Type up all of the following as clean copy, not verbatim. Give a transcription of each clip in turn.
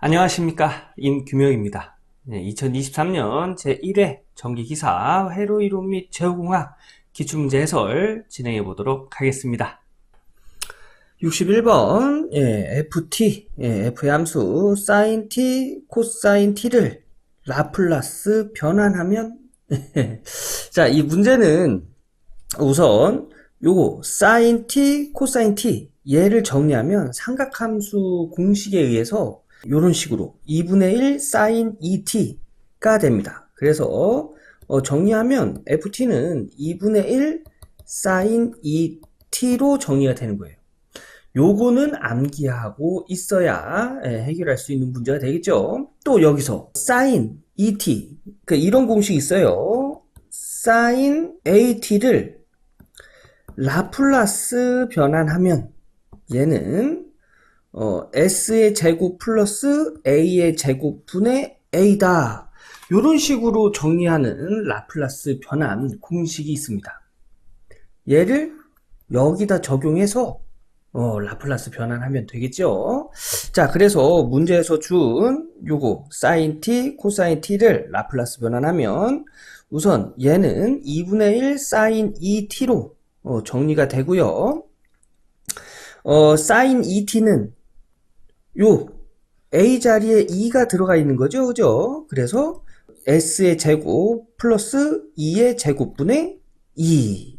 안녕하십니까, 임규명입니다. 2023년 제1회 전기기사 회로이론 및 제어공학 기출문제 해설 진행해 보도록 하겠습니다. 61번 ft, f의 함수 sin t, 코사인 t를 라플라스 변환하면 자, 이 문제는 우선 요거 sin t, 코사인 t 얘를 정리하면 삼각함수 공식에 의해서 이런 식으로 2분의 1 sin 2t가 됩니다. 그래서 정리하면 ft는 2분의 1 sin 2t로 정리가 되는 거예요. 요거는 암기하고 있어야 해결할 수 있는 문제가 되겠죠. 또 여기서 sin 2t, 그러니까 이런 공식이 있어요. sin at를 라플라스 변환하면 얘는 s의 제곱 플러스 a의 제곱분의 a다. 이런 식으로 정리하는 라플라스 변환 공식이 있습니다. 얘를 여기다 적용해서 라플라스 변환하면 되겠죠. 자, 그래서 문제에서 준 요거 sin t, 코사인 t를 라플라스 변환하면 우선 얘는 2분의 1 sin 2t로 정리가 되고요. sin 2t는 요 a 자리에 2가 들어가 있는 거죠, 그죠? 그래서 s의 제곱 플러스 2의 제곱분의 2.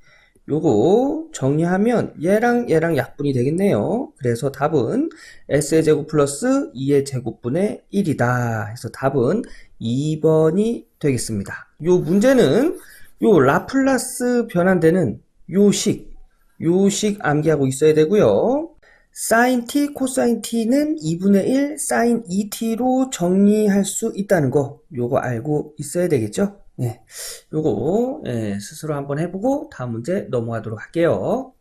요거 정리하면 얘랑 얘랑 약분이 되겠네요. 그래서 답은 s의 제곱 플러스 2의 제곱분의 1이다. 해서 답은 2번이 되겠습니다. 요 문제는 요 라플라스 변환되는 요식 암기하고 있어야 되고요. sin t, 코사인 t는 2분의 1 sin 2t로 정리할 수 있다는 거 요거 알고 있어야 되겠죠. 네, 요거 스스로 한번 해보고 다음 문제 넘어가도록 할게요.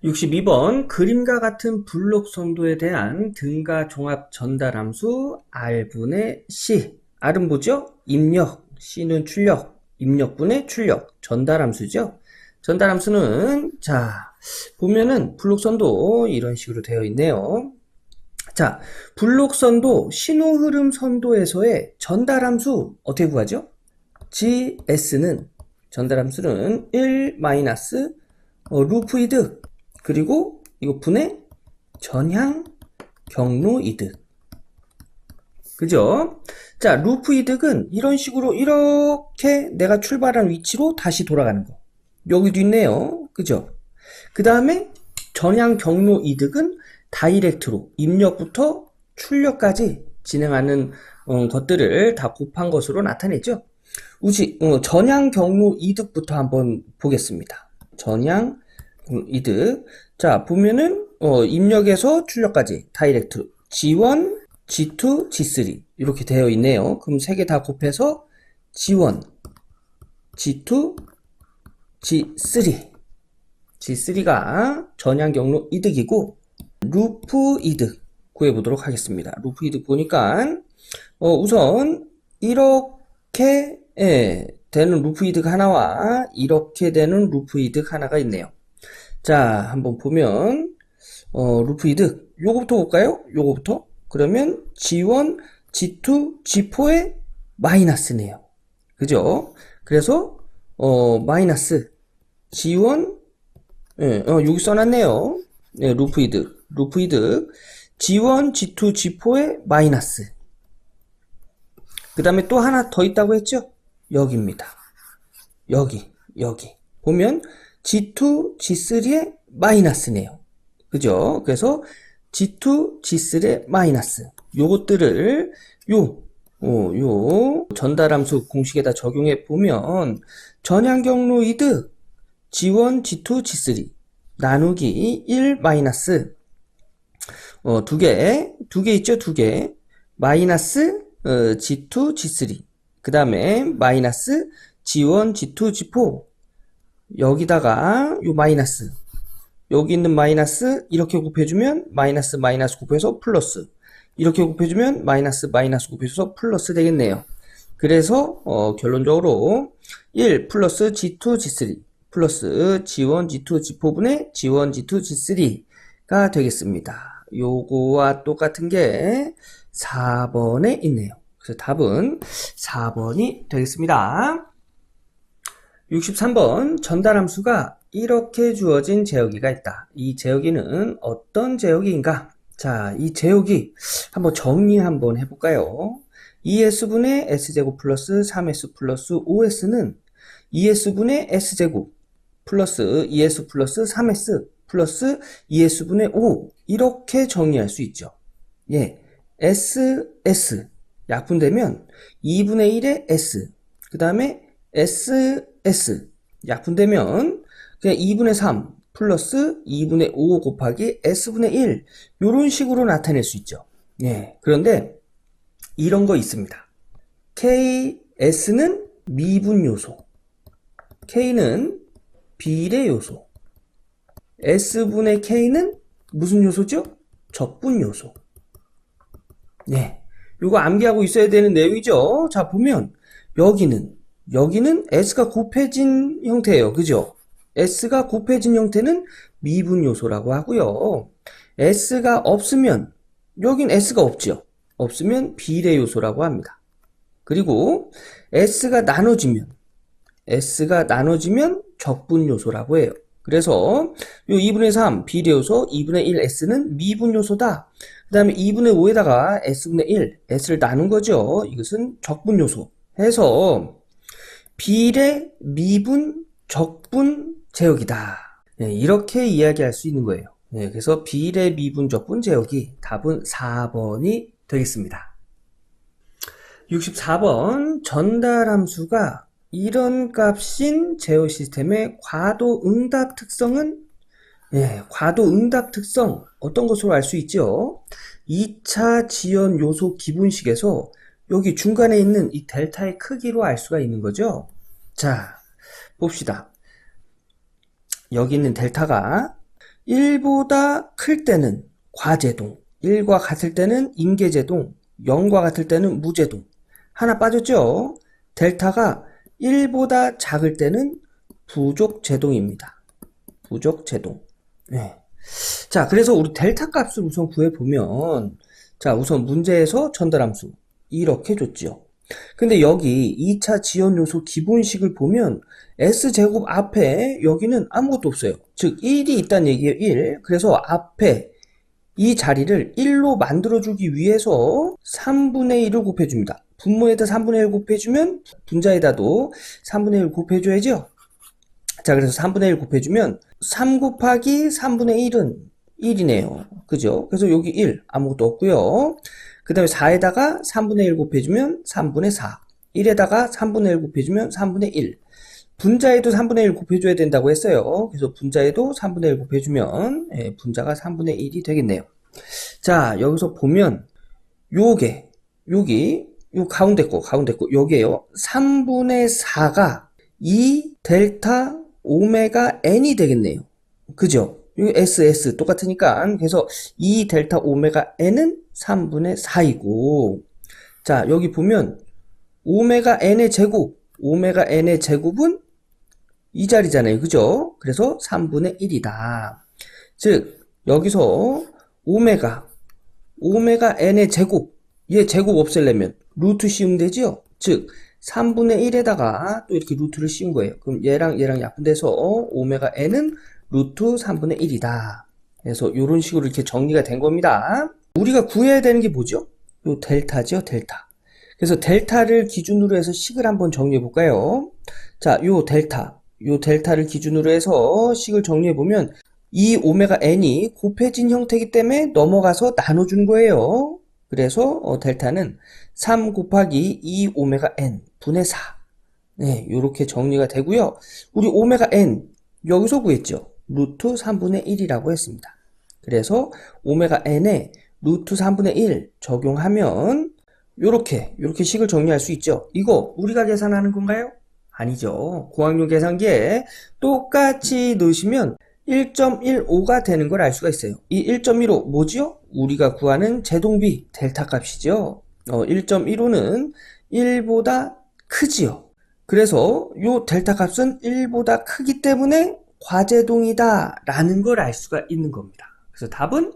62번 그림과 같은 블록 선도에 대한 등가 종합 전달함수 R분의 C. R은 뭐죠? 입력, C는 출력, 입력분의 출력, 전달함수죠. 전달함수는 자 보면은 블록선도 이런 식으로 되어 있네요. 자, 블록선도 신호흐름 선도에서의 전달함수 어떻게 구하죠? GS는 전달함수는 1 마이너스 루프 이득 그리고 이거 분의 전향 경로 이득. 그죠? 자, 루프 이득은 이런 식으로 이렇게 내가 출발한 위치로 다시 돌아가는 거. 여기도 있네요. 그죠? 그 다음에 전향 경로 이득은 다이렉트로 입력부터 출력까지 진행하는 것들을 다 곱한 것으로 나타내죠. 우지 전향 경로 이득부터 한번 보겠습니다. 전향 이득. 자, 보면은 입력에서 출력까지 다이렉트로 G1, G2, G3 이렇게 되어 있네요. 그럼 세 개 다 곱해서 G1, G2, G3가 전향 경로 이득이고 루프 이득 구해보도록 하겠습니다. 루프 이득 보니까 우선 이렇게 되는 루프 이득 하나와 이렇게 되는 루프 이득 하나가 있네요. 자, 한번 보면 루프 이득 요거부터 볼까요? 요거부터. 그러면 G1, G2, G4의 마이너스네요. 그죠? 그래서 마이너스 G1 여기 써놨네요. 네, 루프 이득 G1, G2, G4의 마이너스. 그 다음에 또 하나 더 있다고 했죠? 여기입니다. 여기 보면 G2, G3의 마이너스네요. 그죠? 그래서 G2, G3의 마이너스 요것들을 요 전달함수 공식에다 적용해 보면 전향 경로 이득 G1, G2, G3 나누기 1 마이너스 두 개 있죠? 두 개 마이너스 G2, G3 그 다음에 마이너스 G1, G2, G4 여기다가 요 마이너스 여기 있는 마이너스 이렇게 곱해주면 마이너스 곱해서 플러스 이렇게 곱해주면 마이너스 곱해서 플러스 되겠네요. 그래서 결론적으로 1 플러스 G2, G3 플러스 G1, G2, G4분의 G1, G2, G3가 되겠습니다. 요거와 똑같은 게 4번에 있네요. 그래서 답은 4번이 되겠습니다. 63번 전달함수가 이렇게 주어진 제어기가 있다. 이 제어기는 어떤 제어기인가? 자, 이 제어기 한번 정리 한번 해볼까요? 2s분의 s제곱 플러스 3s 플러스 5s는 2s분의 s제곱 플러스 2s 플러스 3s 플러스 2s분의 5 이렇게 정리할 수 있죠. 예, ss 약분되면 2분의 1의 s 그 다음에 ss 약분되면 그냥 2분의 3 플러스 2분의 5 곱하기 s분의 1 이런 식으로 나타낼 수 있죠. 예, 그런데 이런 거 있습니다. ks는 미분 요소, k는 비례 요소, s분의 k는 무슨 요소죠? 적분 요소. 네, 요거 암기하고 있어야 되는 내용이죠. 자, 보면 여기는 s가 곱해진 형태예요. 그죠? s가 곱해진 형태는 미분 요소라고 하고요. s가 없으면 여긴 s가 없죠. 없으면 비례 요소라고 합니다. 그리고 s가 나눠지면 적분 요소라고 해요. 그래서 요 2분의 3 비례 요소, 2분의 1 s는 미분 요소다. 그 다음에 2분의 5에다가 s분의 1, s를 나눈 거죠. 이것은 적분 요소. 해서 비례, 미분, 적분 제어기다. 네, 이렇게 이야기할 수 있는 거예요. 네, 그래서 비례, 미분, 적분 제어기 답은 4번이 되겠습니다. 64번 전달함수가 이런 값인 제어 시스템의 과도응답 특성은 과도응답 특성 어떤 것으로 알 수 있죠? 2차 지연 요소 기분식에서 여기 중간에 있는 이 델타의 크기로 알 수가 있는 거죠. 자, 봅시다. 여기 있는 델타가 1보다 클 때는 과제동, 1과 같을 때는 인계제동, 0과 같을 때는 무제동. 하나 빠졌죠? 델타가 1보다 작을 때는 부족제동입니다. 부족제동. 네. 자, 그래서 우리 델타 값을 우선 구해보면, 자, 우선 문제에서 전달함수 이렇게 줬죠. 근데 여기 2차 지연 요소 기본식을 보면 s제곱 앞에 여기는 아무것도 없어요. 즉 1이 있다는 얘기예요. 1. 그래서 앞에 이 자리를 1로 만들어주기 위해서 3분의 1을 곱해줍니다. 분모에다 3분의 1 곱해주면 분자에다도 3분의 1 곱해줘야죠. 자, 그래서 3분의 1 곱해주면 3 곱하기 3분의 1은 1이네요. 그죠? 그래서 여기 1 아무것도 없고요. 그 다음에 4에다가 3분의 1 곱해주면 3분의 4. 1에다가 3분의 1 곱해주면 3분의 1. 분자에도 3분의 1 곱해줘야 된다고 했어요. 그래서 분자에도 3분의 1 곱해주면 분자가 3분의 1이 되겠네요. 자, 여기서 보면 여기 요 가운데 거 여기에요. 3분의 4가 2 델타 오메가 n이 되겠네요. 그죠? 이 SS 똑같으니까 그래서 2 델타 오메가 n은 3분의 4이고 자 여기 보면 오메가 n의 제곱은 이 자리잖아요. 그죠? 그래서 3분의 1이다. 즉 여기서 오메가 n의 제곱 얘 제곱 없애려면 루트 씌우면 되죠? 즉 3분의 1에다가 또 이렇게 루트를 씌운 거예요. 그럼 얘랑 약분돼서 오메가 n은 루트 3분의 1이다. 그래서 이런 식으로 이렇게 정리가 된 겁니다. 우리가 구해야 되는 게 뭐죠? 요 델타죠, 델타. 그래서 델타를 기준으로 해서 식을 한번 정리해 볼까요? 자, 요 델타를 기준으로 해서 식을 정리해 보면 이 오메가 n이 곱해진 형태이기 때문에 넘어가서 나눠준 거예요. 그래서 델타는 3 곱하기 2 오메가 n 분의 4. 네, 요렇게 정리가 되고요. 우리 오메가 n 여기서 구했죠. 루트 3분의 1이라고 했습니다. 그래서 오메가 n에 루트 3분의 1 적용하면 요렇게 식을 정리할 수 있죠. 이거 우리가 계산하는 건가요? 아니죠. 고학용 계산기에 똑같이 넣으시면 1.15가 되는 걸 알 수가 있어요. 이 1.15 뭐지요? 우리가 구하는 제동비 델타 값이죠. 1.15는 1보다 크지요. 그래서 요 델타 값은 1보다 크기 때문에 과제동이다 라는 걸 알 수가 있는 겁니다. 그래서 답은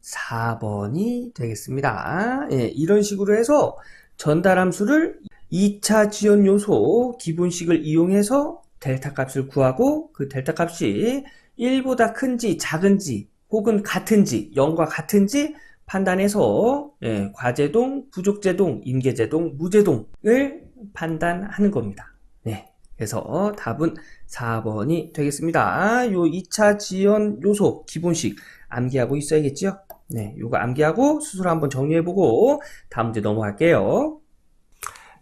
4번이 되겠습니다. 예, 이런 식으로 해서 전달함수를 2차 지연 요소 기본식을 이용해서 델타 값을 구하고 그 델타 값이 1보다 큰지 작은지 혹은 같은지 0과 같은지 판단해서 예, 과제동, 부족제동, 임계제동, 무제동을 판단하는 겁니다. 네, 그래서 답은 4번이 되겠습니다. 요 2차 지연 요소 기본식 암기하고 있어야겠죠? 네, 요거 암기하고 스스로 한번 정리해보고 다음 문제 넘어갈게요.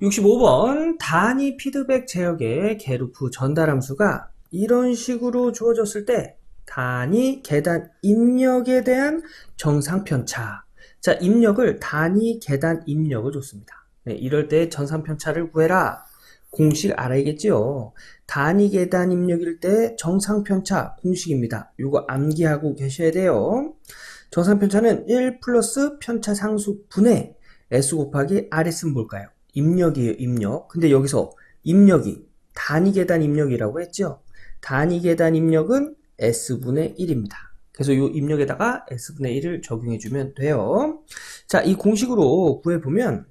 65번 단위 피드백 제역의 게르프 전달함수가 이런 식으로 주어졌을 때 단위 계단 입력에 대한 정상편차. 자, 입력을 단위 계단 입력을 줬습니다. 네, 이럴 때 정상편차를 구해라. 공식 알아야겠지요. 단위 계단 입력일 때 정상편차 공식입니다. 요거 암기하고 계셔야 돼요. 정상편차는 1 플러스 편차상수 분의 S 곱하기 RS는 뭘까요? 입력이에요, 입력. 근데 여기서 입력이 단위 계단 입력이라고 했죠? 단위 계단 입력은 S분의 1입니다. 그래서 이 입력에다가 S분의 1을 적용해주면 돼요. 자, 이 공식으로 구해보면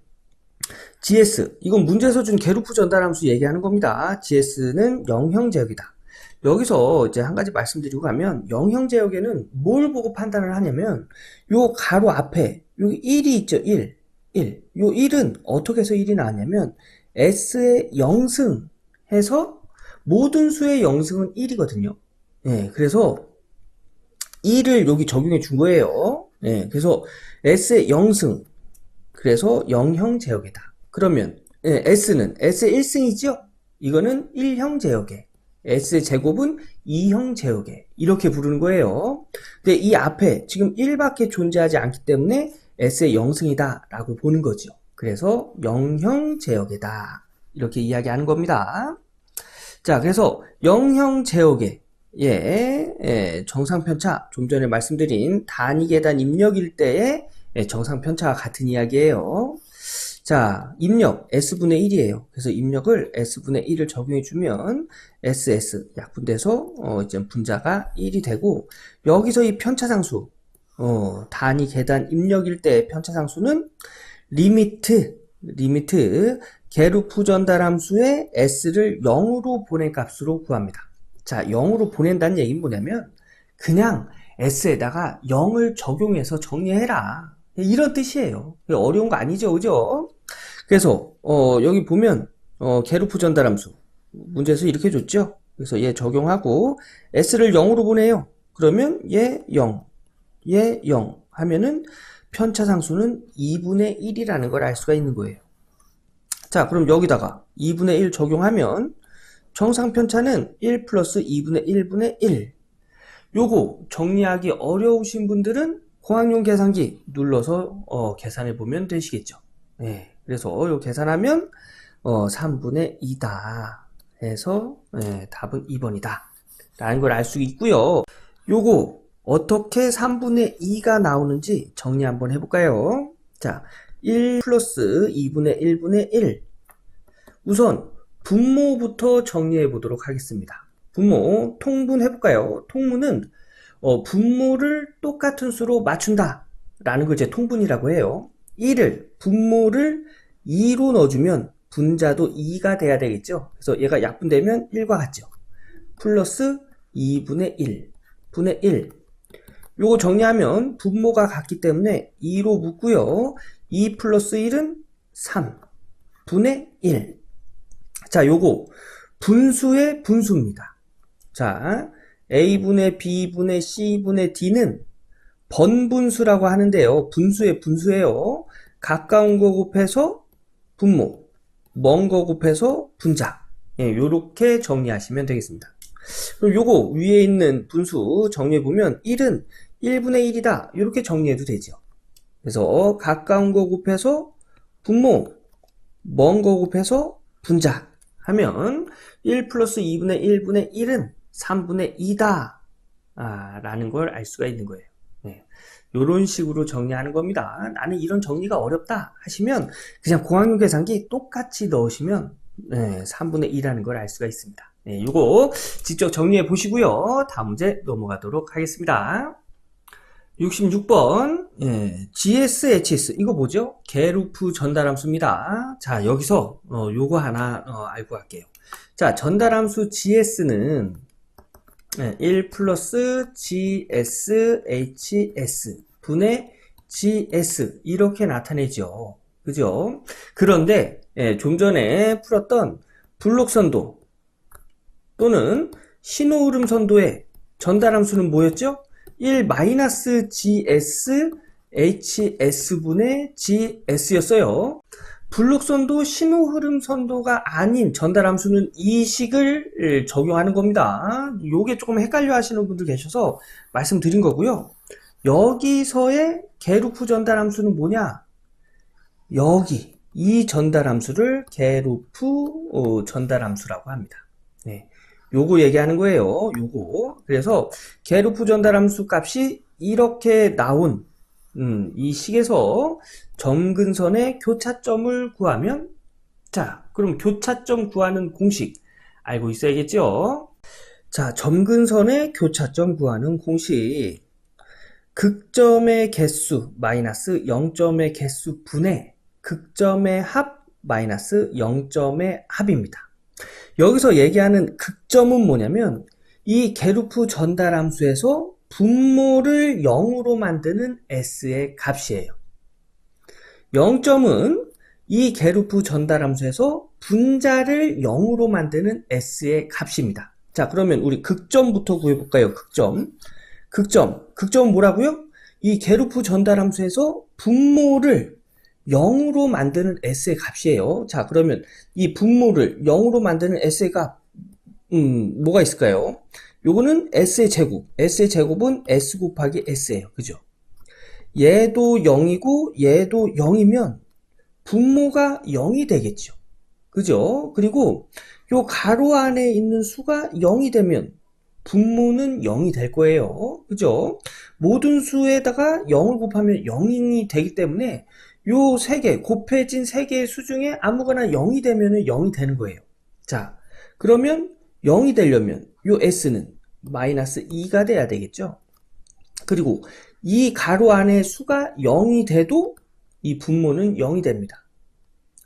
GS, 이건 문제에서 준 게르프 전달함수 얘기하는 겁니다. GS는 영형 제역이다. 여기서 이제 한 가지 말씀드리고 가면 영형 제역에는 뭘 보고 판단을 하냐면 요 가로 앞에 여기 1이 있죠, 1. 요 1은 어떻게 해서 1이 나왔냐면 S의 영승해서 모든 수의 영승은 1이거든요. 예, 그래서 1을 여기 적용해 준 거예요. 예, 그래서 S의 영승, 그래서 영형 제역이다. 그러면 예, S는 S의 1승이죠? 이거는 1형 제역에, S의 제곱은 2형 제역에 이렇게 부르는 거예요. 근데 이 앞에 지금 1밖에 존재하지 않기 때문에 S의 영승이다 라고 보는 거죠. 그래서 영형 제역이다 이렇게 이야기하는 겁니다. 자, 그래서 영형 제역에 정상편차, 좀 전에 말씀드린 단위 계단 입력일 때의 정상편차와 같은 이야기예요. 자, 입력 S분의 1이에요. 그래서 입력을 S분의 1을 적용해주면 SS 약분돼서 이제 분자가 1이 되고, 여기서 이 편차상수, 단위 계단 입력일 때 편차상수는 리미트 게르프 전달함수의 S를 0으로 보낸 값으로 구합니다. 자, 0으로 보낸다는 얘기는 뭐냐면 그냥 S에다가 0을 적용해서 정리해라. 이런 뜻이에요. 어려운 거 아니죠, 그죠? 그래서 여기 보면 게르프 전달함수 문제에서 이렇게 줬죠. 그래서 얘 적용하고 S를 0으로 보내요. 그러면 얘 0, 얘 0 하면은 편차상수는 2분의 1이라는 걸 알 수가 있는 거예요. 자, 그럼 여기다가 2분의 1 적용하면 정상편차는 1 플러스 2분의 1분의 1. 요거 정리하기 어려우신 분들은 공학용 계산기 눌러서 계산해 보면 되시겠죠. 네, 그래서 요 계산하면 3분의 2다 해서 답은 2번이다 라는 걸 알 수 있고요. 요거 어떻게 3분의 2가 나오는지 정리 한번 해볼까요? 자, 1 플러스 2분의 1분의 1. 우선 분모부터 정리해 보도록 하겠습니다. 분모 통분 해볼까요? 통분은 분모를 똑같은 수로 맞춘다 라는 걸 이제 통분이라고 해요. 1을 분모를 2로 넣어주면 분자도 2가 돼야 되겠죠. 그래서 얘가 약분되면 1과 같죠. 플러스 2분의 1 분의 1. 요거 정리하면 분모가 같기 때문에 2로 묶고요. 2 플러스 1은 3 분의 1. 자, 요거 분수의 분수입니다. 자, A분의 B분의 C분의 D는 번분수라고 하는데요. 분수의 분수예요. 가까운 거 곱해서 분모, 먼 거 곱해서 분자. 요렇게 정리하시면 되겠습니다. 그럼 요거 위에 있는 분수 정리해보면 1은 1분의 1이다. 이렇게 정리해도 되죠. 그래서 가까운 거 곱해서 분모, 먼 거 곱해서 분자 하면 1 플러스 2분의 1분의 1은 3분의 2다 라는 걸 알 수가 있는 거예요. 이런 식으로 정리하는 겁니다. 나는 이런 정리가 어렵다 하시면 그냥 공학용 계산기 똑같이 넣으시면 3분의 2라는 걸 알 수가 있습니다. 이거 직접 정리해 보시고요. 다음 문제 넘어가도록 하겠습니다. 66번, GSHS. 이거 뭐죠? 게루프 전달함수입니다. 자, 여기서, 요거 하나, 알고 갈게요. 자, 전달함수 GS는 1 플러스 GSHS 분의 GS. 이렇게 나타내죠. 그죠? 그런데, 좀 전에 풀었던 블록선도 또는 신호흐름 선도의 전달함수는 뭐였죠? 1 마이너스 GS HS분의 GS였어요. 블록선도 신호흐름 선도가 아닌 전달함수는 이 식을 적용하는 겁니다. 요게 조금 헷갈려 하시는 분들 계셔서 말씀드린 거고요. 여기서의 게루프 전달함수는 뭐냐? 여기 이 전달함수를 게루프 전달함수라고 합니다. 네. 요거 얘기하는 거예요. 요거. 그래서 게루프 전달함수 값이 이렇게 나온 이 식에서 점근선의 교차점을 구하면, 자, 그럼 교차점 구하는 공식 알고 있어야겠죠? 자, 점근선의 교차점 구하는 공식. 극점의 개수 마이너스 0점의 개수 분의 극점의 합 마이너스 0점의 합입니다. 여기서 얘기하는 극점은 뭐냐면 이 게루프 전달함수에서 분모를 0으로 만드는 S의 값이에요. 0점은 이 게루프 전달함수에서 분자를 0으로 만드는 S의 값입니다. 자, 그러면 우리 극점부터 구해볼까요? 극점은 뭐라고요? 이 게루프 전달함수에서 분모를 0으로 만드는 S의 값이에요. 자, 그러면 이 분모를 0으로 만드는 S의 값, 뭐가 있을까요? 요거는 S의 제곱. S의 제곱은 S 곱하기 S예요. 그죠? 얘도 0이고 얘도 0이면 분모가 0이 되겠죠. 그죠? 그리고 요 가로 안에 있는 수가 0이 되면 분모는 0이 될 거예요. 그죠? 모든 수에다가 0을 곱하면 0이 되기 때문에 요 세 개, 곱해진 세 개의 수 중에 아무거나 0이 되면 0이 되는 거예요. 자, 그러면 0이 되려면 요 S는 마이너스 2가 돼야 되겠죠? 그리고 이 가로 안에 수가 0이 돼도 이 분모는 0이 됩니다.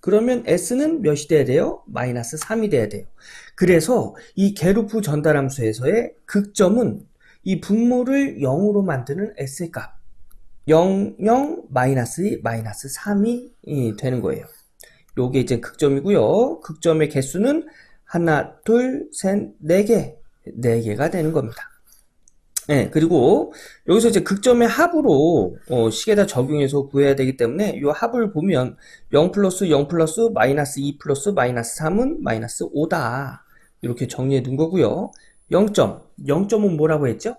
그러면 S는 몇이 돼야 돼요? 마이너스 3이 돼야 돼요. 그래서 이 게루프 전달함수에서의 극점은 이 분모를 0으로 만드는 S의 값 0, 0, 마이너스 2, 마이너스 3이 되는 거예요. 요게 이제 극점이고요. 극점의 개수는 하나, 둘, 셋, 네 개가 되는 겁니다. 네, 그리고 여기서 이제 극점의 합으로 식에다 적용해서 구해야 되기 때문에 이 합을 보면 0 플러스 0 플러스 마이너스 2 플러스 마이너스 3은 마이너스 5다. 이렇게 정리해 둔 거고요. 0점은 뭐라고 했죠?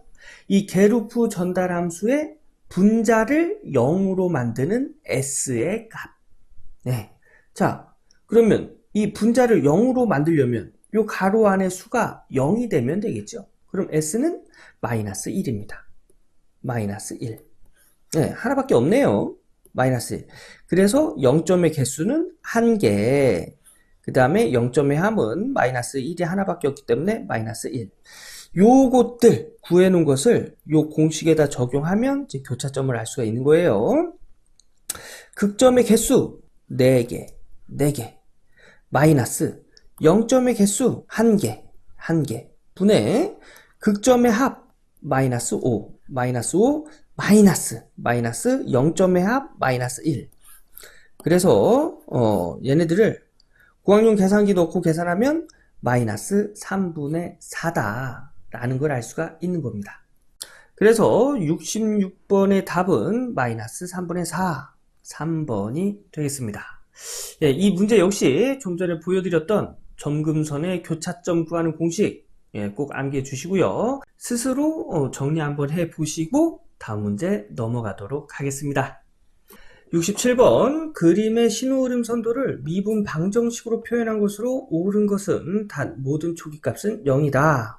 이 게루프 전달함수의 분자를 0으로 만드는 S의 값. 네. 자, 그러면 이 분자를 0으로 만들려면 이 가로 안의 수가 0이 되면 되겠죠? 그럼 S는 마이너스 1입니다. 마이너스 1. 네, 하나밖에 없네요. 마이너스 1. 그래서 0점의 개수는 1개. 그 다음에 0점의 함은 마이너스 1이 하나밖에 없기 때문에 마이너스 1. 요것들 구해놓은 것을 요 공식에다 적용하면 이제 교차점을 알 수가 있는 거예요. 극점의 개수 4개. 마이너스 0점의 개수 1개. 분의 극점의 합 마이너스 5 마이너스 0점의 합 마이너스 1. 그래서 얘네들을 고학용 계산기 넣고 계산하면 마이너스 3분의 4다 라는 걸 알 수가 있는 겁니다. 그래서 66번의 답은 마이너스 3분의 4 3번이 되겠습니다. 예, 이 문제 역시 좀 전에 보여드렸던 점금선의 교차점 구하는 공식 꼭 암기해 주시고요. 스스로 정리 한번 해 보시고 다음 문제 넘어가도록 하겠습니다. 67번 그림의 신호흐름 선도를 미분 방정식으로 표현한 것으로 옳은 것은 단 모든 초기값은 0이다.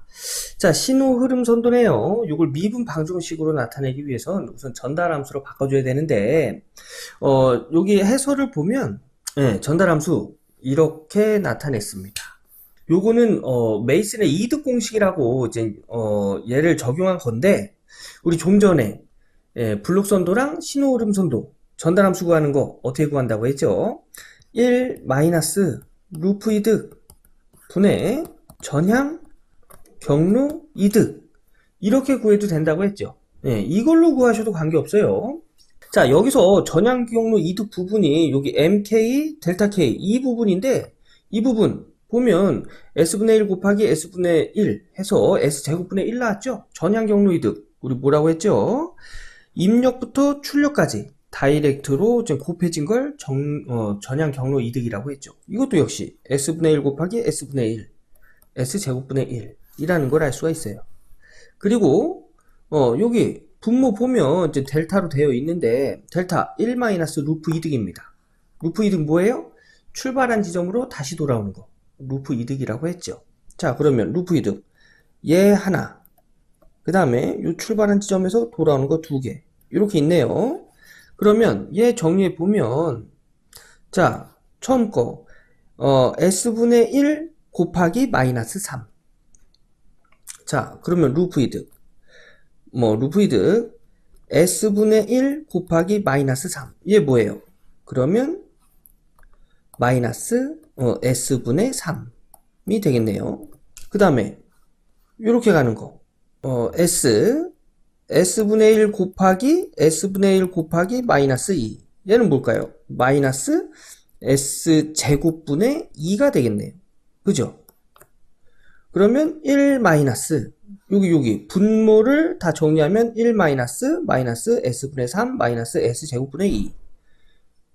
자, 신호흐름 선도네요. 이걸 미분 방정식으로 나타내기 위해선 우선 전달함수로 바꿔줘야 되는데 여기 해설을 보면 전달함수 이렇게 나타냈습니다. 요거는 메이슨의 이득 공식이라고 이제 얘를 적용한 건데 우리 좀 전에 블록선도랑 신호오름선도 전달함수 구하는 거 어떻게 구한다고 했죠? 1 마이너스 루프 이득 분의 전향 경로 이득 이렇게 구해도 된다고 했죠. 이걸로 구하셔도 관계없어요. 자, 여기서 전향 경로 이득 부분이 여기 mk 델타 k 이 부분인데, 이 부분 보면 s분의 1 곱하기 s분의 1 해서 s제곱분의 1 나왔죠? 전향 경로 이득 우리 뭐라고 했죠? 입력부터 출력까지 다이렉트로 좀 곱해진 걸 전향 경로 이득이라고 했죠. 이것도 역시 s분의 1 곱하기 s분의 1 s제곱분의 1 이라는 걸 알 수가 있어요. 그리고 여기 분모 보면 이제 델타로 되어 있는데, 델타 1 마이너스 루프 이득입니다. 루프 이득 뭐예요? 출발한 지점으로 다시 돌아오는 거 루프 이득이라고 했죠. 자, 그러면 루프 이득 얘 하나, 그 다음에 요 출발한 지점에서 돌아오는 거 두 개 이렇게 있네요. 그러면 얘 정리해 보면, 자, 처음 거 s분의 1 곱하기 마이너스 3. 자, 그러면 루프 이득 루프 이득 s분의 1 곱하기 마이너스 3 얘 뭐예요? 그러면 마이너스 s분의 3이 되겠네요. 그 다음에 이렇게 가는 거 s분의 1 곱하기 s분의 1 곱하기 마이너스 2 얘는 뭘까요? 마이너스 s제곱분의 2가 되겠네요. 그죠? 그러면 1 마이너스 여기 분모를 다 정리하면 1 마이너스 s분의 3 마이너스 s제곱분의 2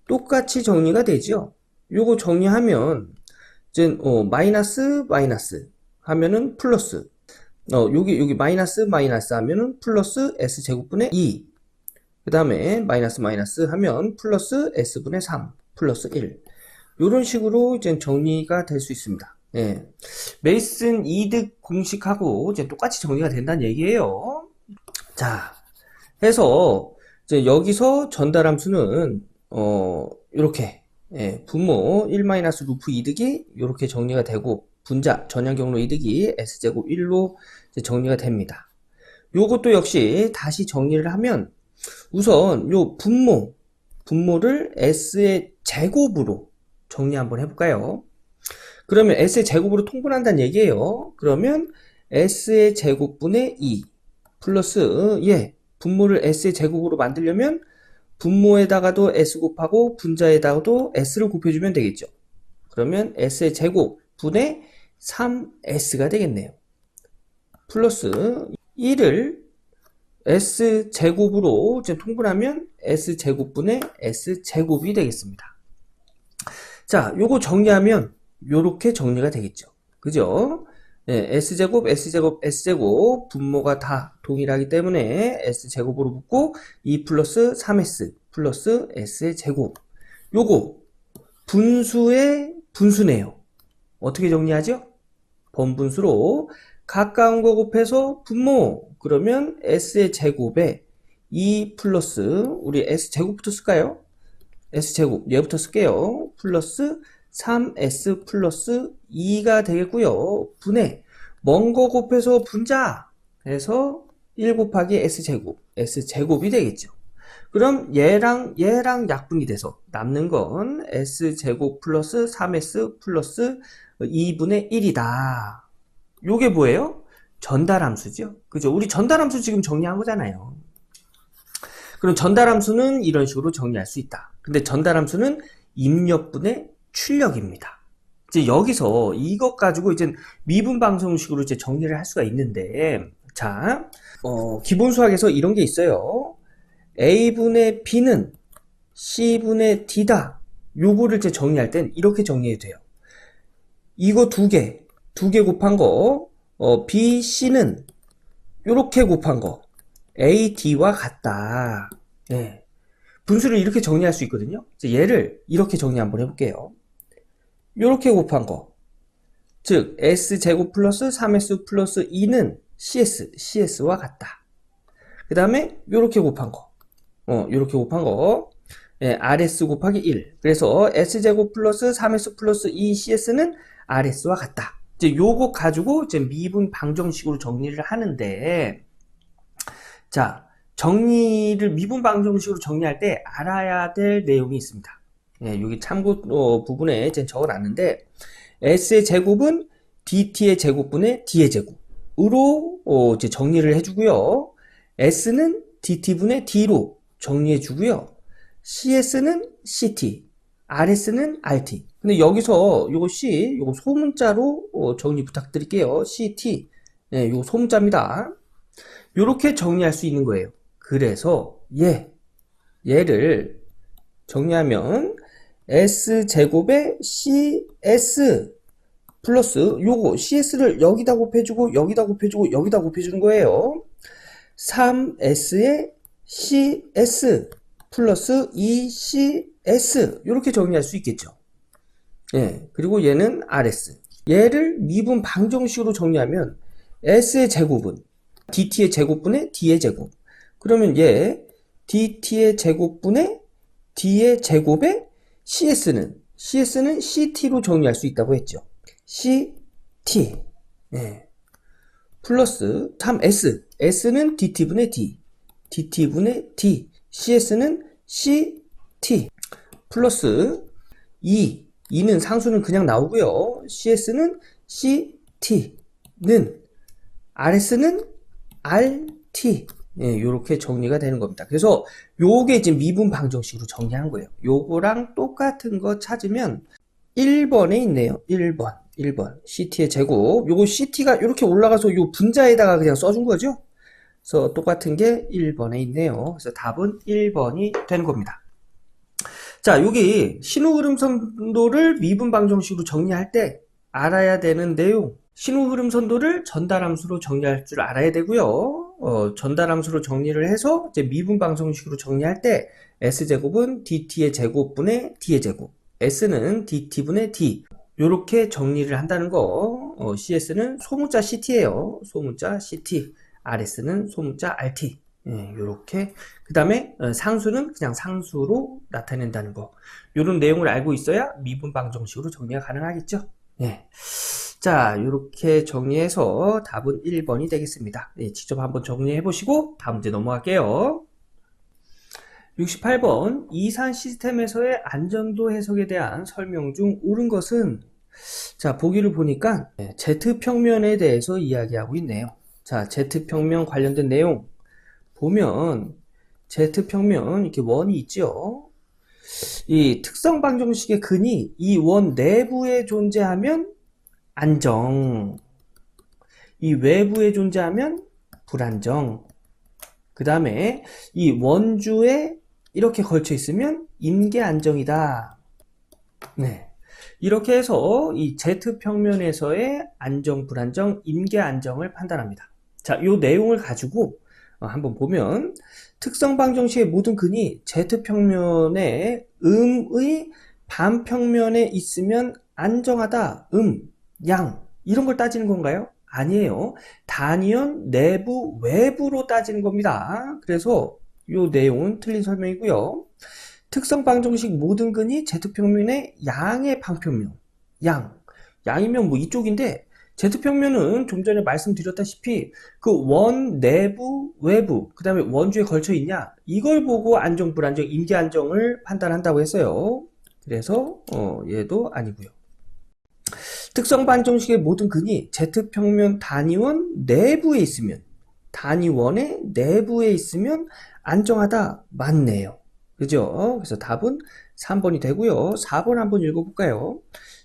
똑같이 정리가 되죠. 요거 정리하면 이제 마이너스 하면은 플러스 여기 마이너스 하면은 플러스 s제곱분의 2 그 다음에 마이너스 하면 플러스 s분의 3 플러스 1 요런 식으로 이제 정리가 될 수 있습니다. 메이슨 이득 공식하고 이제 똑같이 정리가 된다는 얘기예요. 자, 해서 이제 여기서 전달함수는 이렇게 분모 1 마이너스 루프 이득이 이렇게 정리가 되고, 분자 전향 경로 이득이 s제곱 1로 이제 정리가 됩니다. 요것도 역시 다시 정리를 하면, 우선 요 분모를 s의 제곱으로 정리 한번 해볼까요? 그러면 s의 제곱으로 통분한다는 얘기예요. 그러면 s의 제곱분의 2 플러스 분모를 s의 제곱으로 만들려면 분모에다가도 s 곱하고 분자에다가도 s를 곱해주면 되겠죠. 그러면 s의 제곱분의 3s가 되겠네요. 플러스 1을 s제곱으로 이제 통분하면 s제곱분의 s제곱이 되겠습니다. 자, 요거 정리하면 요렇게 정리가 되겠죠. 그죠? s제곱, s제곱 분모가 다 동일하기 때문에 s제곱으로 붙고 2 플러스 3s 플러스 s의 제곱. 요거 분수의 분수네요. 어떻게 정리하죠? 번분수로 가까운 거 곱해서 분모. 그러면 s의 제곱에 2 플러스 우리 s제곱부터 쓸까요? s제곱 얘부터 쓸게요. 플러스 3s 플러스 2가 되겠고요. 분의 먼 거 곱해서 분자 해서 1 곱하기 s제곱 s제곱이 되겠죠. 그럼 얘랑 약분이 돼서 남는 건 s제곱 플러스 3s 플러스 2분의 1이다. 요게 뭐예요? 전달함수죠. 그죠? 우리 전달함수 지금 정리한 거잖아요. 그럼 전달함수는 이런 식으로 정리할 수 있다. 근데 전달함수는 입력분의 출력입니다. 이제 여기서 이것 가지고 이제 미분 방정식으로 이제 정리를 할 수가 있는데, 자, 기본 수학에서 이런 게 있어요. A분의 B는 C분의 D다. 요거를 이제 정리할 땐 이렇게 정리해도 돼요. 이거 두 개 곱한 거, B, C는 요렇게 곱한 거, A, D와 같다. 분수를 이렇게 정리할 수 있거든요. 얘를 이렇게 정리 한번 해볼게요. 요렇게 곱한 거, 즉 S제곱 플러스 3S 플러스 2는 CS와 같다. 그 다음에 요렇게 곱한 거, RS 곱하기 1. 그래서 S제곱 플러스 3S 플러스 2 CS는 RS와 같다. 이제 요거 가지고 이제 미분 방정식으로 정리를 하는데, 자, 정리를 미분 방정식으로 정리할 때 알아야 될 내용이 있습니다. 예, 여기 참고 부분에 제가 적어놨는데 s의 제곱은 dt의 제곱분의 d의 제곱으로 이제 정리를 해주고요. s는 dt분의 d로 정리해주고요. cs는 ct, rs는 rt. 근데 여기서 요거 c, 요거 소문자로 정리 부탁드릴게요. ct, 네, 요거 소문자입니다. 요렇게 정리할 수 있는 거예요. 그래서 얘를 정리하면 s제곱에 cs 플러스 요거 cs를 여기다 곱해주고 여기다 곱해주고 여기다 곱해주는 거예요. 3s에 cs 플러스 2cs 이렇게 정리할 수 있겠죠. 예, 그리고 얘는 rs. 얘를 미분 방정식으로 정리하면 s의 제곱은 dt의 제곱분의 d의 제곱. 그러면 얘 dt의 제곱분의 d의 제곱에 cs는 ct로 정리할 수 있다고 했죠. ct. 예. 플러스 3s. s는 dt분의 d. dt분의 d. cs는 ct. 플러스 2는 상수는 그냥 나오고요. cs는 ct는 rs는 rt. 예, 요렇게 정리가 되는 겁니다. 그래서 요게 지금 미분 방정식으로 정리한 거예요. 요거랑 똑같은 거 찾으면 1번에 있네요. 1번 ct의 제곱. 요거 ct가 이렇게 올라가서 요 분자에다가 그냥 써준 거죠. 그래서 똑같은 게 1번에 있네요. 그래서 답은 1번이 되는 겁니다. 자, 여기 신호흐름선도를 미분 방정식으로 정리할 때 알아야 되는 내용. 신호흐름선도를 전달함수로 정리할 줄 알아야 되고요. 전달함수로 정리를 해서 이제 미분 방정식으로 정리할 때 s제곱은 dt의 제곱분의 d의 제곱, s는 dt분의 d 요렇게 정리를 한다는 거. cs는 소문자 ct예요. 소문자 ct. rs는 소문자 rt. 예, 요렇게. 그 다음에 상수는 그냥 상수로 나타낸다는 거. 요런 내용을 알고 있어야 미분 방정식으로 정리가 가능하겠죠. 예. 자, 요렇게 정리해서 답은 1번이 되겠습니다. 예, 직접 한번 정리해 보시고 다음 문제 넘어갈게요. 68번 이산 시스템에서의 안전도 해석에 대한 설명 중 옳은 것은, 자, 보기를 보니까 Z평면에 대해서 이야기하고 있네요. 자, Z평면 관련된 내용 보면 Z평면 이렇게 원이 있죠. 이 특성 방정식의 근이 이 원 내부에 존재하면 안정, 이 외부에 존재하면 불안정, 그 다음에 이 원주에 이렇게 걸쳐 있으면 임계안정이다. 네. 이렇게 해서 이 Z평면에서의 안정, 불안정, 임계안정을 판단합니다. 자, 이 내용을 가지고 한번 보면 특성 방정식의 모든 근이 Z평면의 음의 반평면에 있으면 안정하다. 양 이런 걸 따지는 건가요? 아니에요. 단위원 내부, 외부로 따지는 겁니다. 그래서 이 내용은 틀린 설명이고요. 특성 방정식 모든 근이 Z평면의 양의 반평면. 양이면 뭐 이쪽인데, Z평면은 좀 전에 말씀드렸다시피 그 원 내부, 외부, 그 다음에 원주에 걸쳐 있냐, 이걸 보고 안정, 불안정, 임계안정을 판단한다고 했어요. 그래서 얘도 아니고요. 특성 방정식의 모든 근이 Z평면 단위원 내부에 있으면, 단위원의 내부에 있으면 안정하다. 맞네요. 그죠? 그래서 답은 3번이 되고요. 4번 한번 읽어볼까요?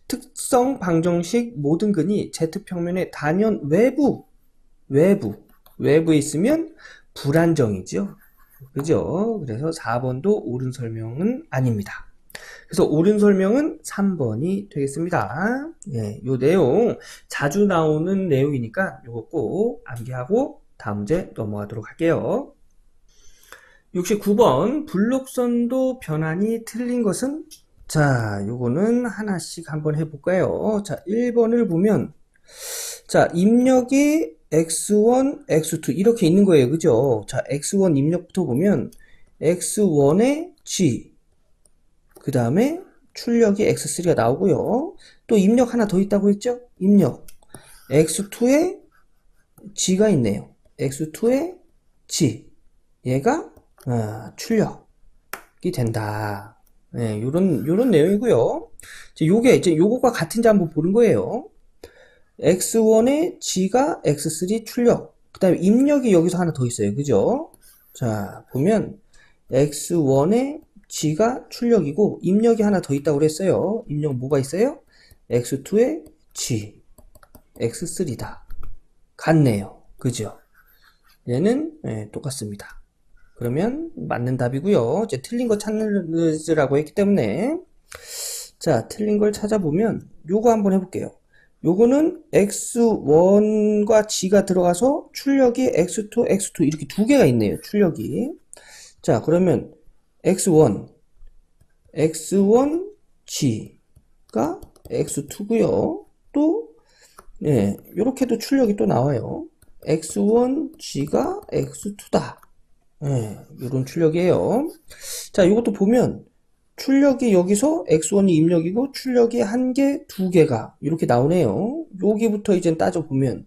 특성 방정식 모든 근이 Z평면의 단위원 외부에 있으면 불안정이죠. 그죠? 그래서 4번도 옳은 설명은 아닙니다. 그래서 옳은 설명은 3번이 되겠습니다. 예, 요 내용 자주 나오는 내용이니까 요거 꼭 암기하고 다음 문제 넘어가도록 할게요. 69번 블록선도 변환이 틀린 것은? 자, 요거는 하나씩 한번 해볼까요? 자, 1번을 보면, 자, 입력이 x1, x2 이렇게 있는 거예요. 그죠? 자, x1 입력부터 보면 x1의 g, 그 다음에 출력이 x3가 나오고요. 또 입력 하나 더 있다고 했죠? 입력 x2에 g가 있네요. x2에 g. 얘가 출력이 된다. 네, 요런 내용이고요. 이제 요거가 같은지 한번 보는 거예요. x1의 g가 x3 출력. 그 다음에 입력이 여기서 하나 더 있어요. 그죠? 자, 보면 x1의 g가 출력이고 입력이 하나 더 있다고 그랬어요. 입력 뭐가 있어요? x2의 g, x3다. 같네요. 그죠? 얘는 똑같습니다. 그러면 맞는 답이고요. 이제 틀린 거 찾으라고 했기 때문에 자, 틀린 걸 찾아보면 요거 한번 해볼게요. 요거는 x1과 g가 들어가서 출력이 x2, x2 이렇게 두 개가 있네요. 출력이. 자, 그러면 x1, g가 x2고요. 또 요렇게도 출력이 또 나와요. x1g가 x2다. 요런 출력이에요. 자, 이것도 보면 출력이 여기서 x1이 입력이고 출력이 한 개, 두 개가 이렇게 나오네요. 여기부터 이제 따져보면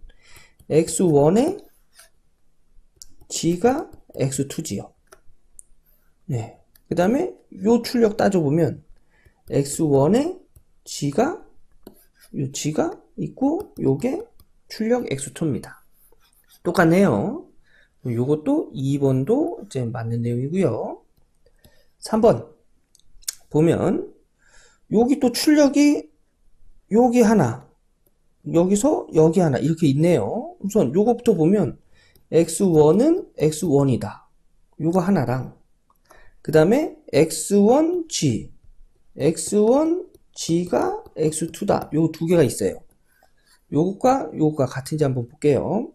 x1에 g가 x2지요. 그 다음에 요 출력 따져보면 x1에 g가 있고 요게 출력 x2입니다. 똑같네요. 요것도 2번도 이제 맞는 내용이고요. 3번 보면 여기 또 출력이 여기 하나, 여기서 여기 하나 이렇게 있네요. 우선 요것부터 보면 x1은 x1이다. 요거 하나랑 그 다음에 x1g가 x2다. 요 두 개가 있어요. 요것과 같은지 한번 볼게요.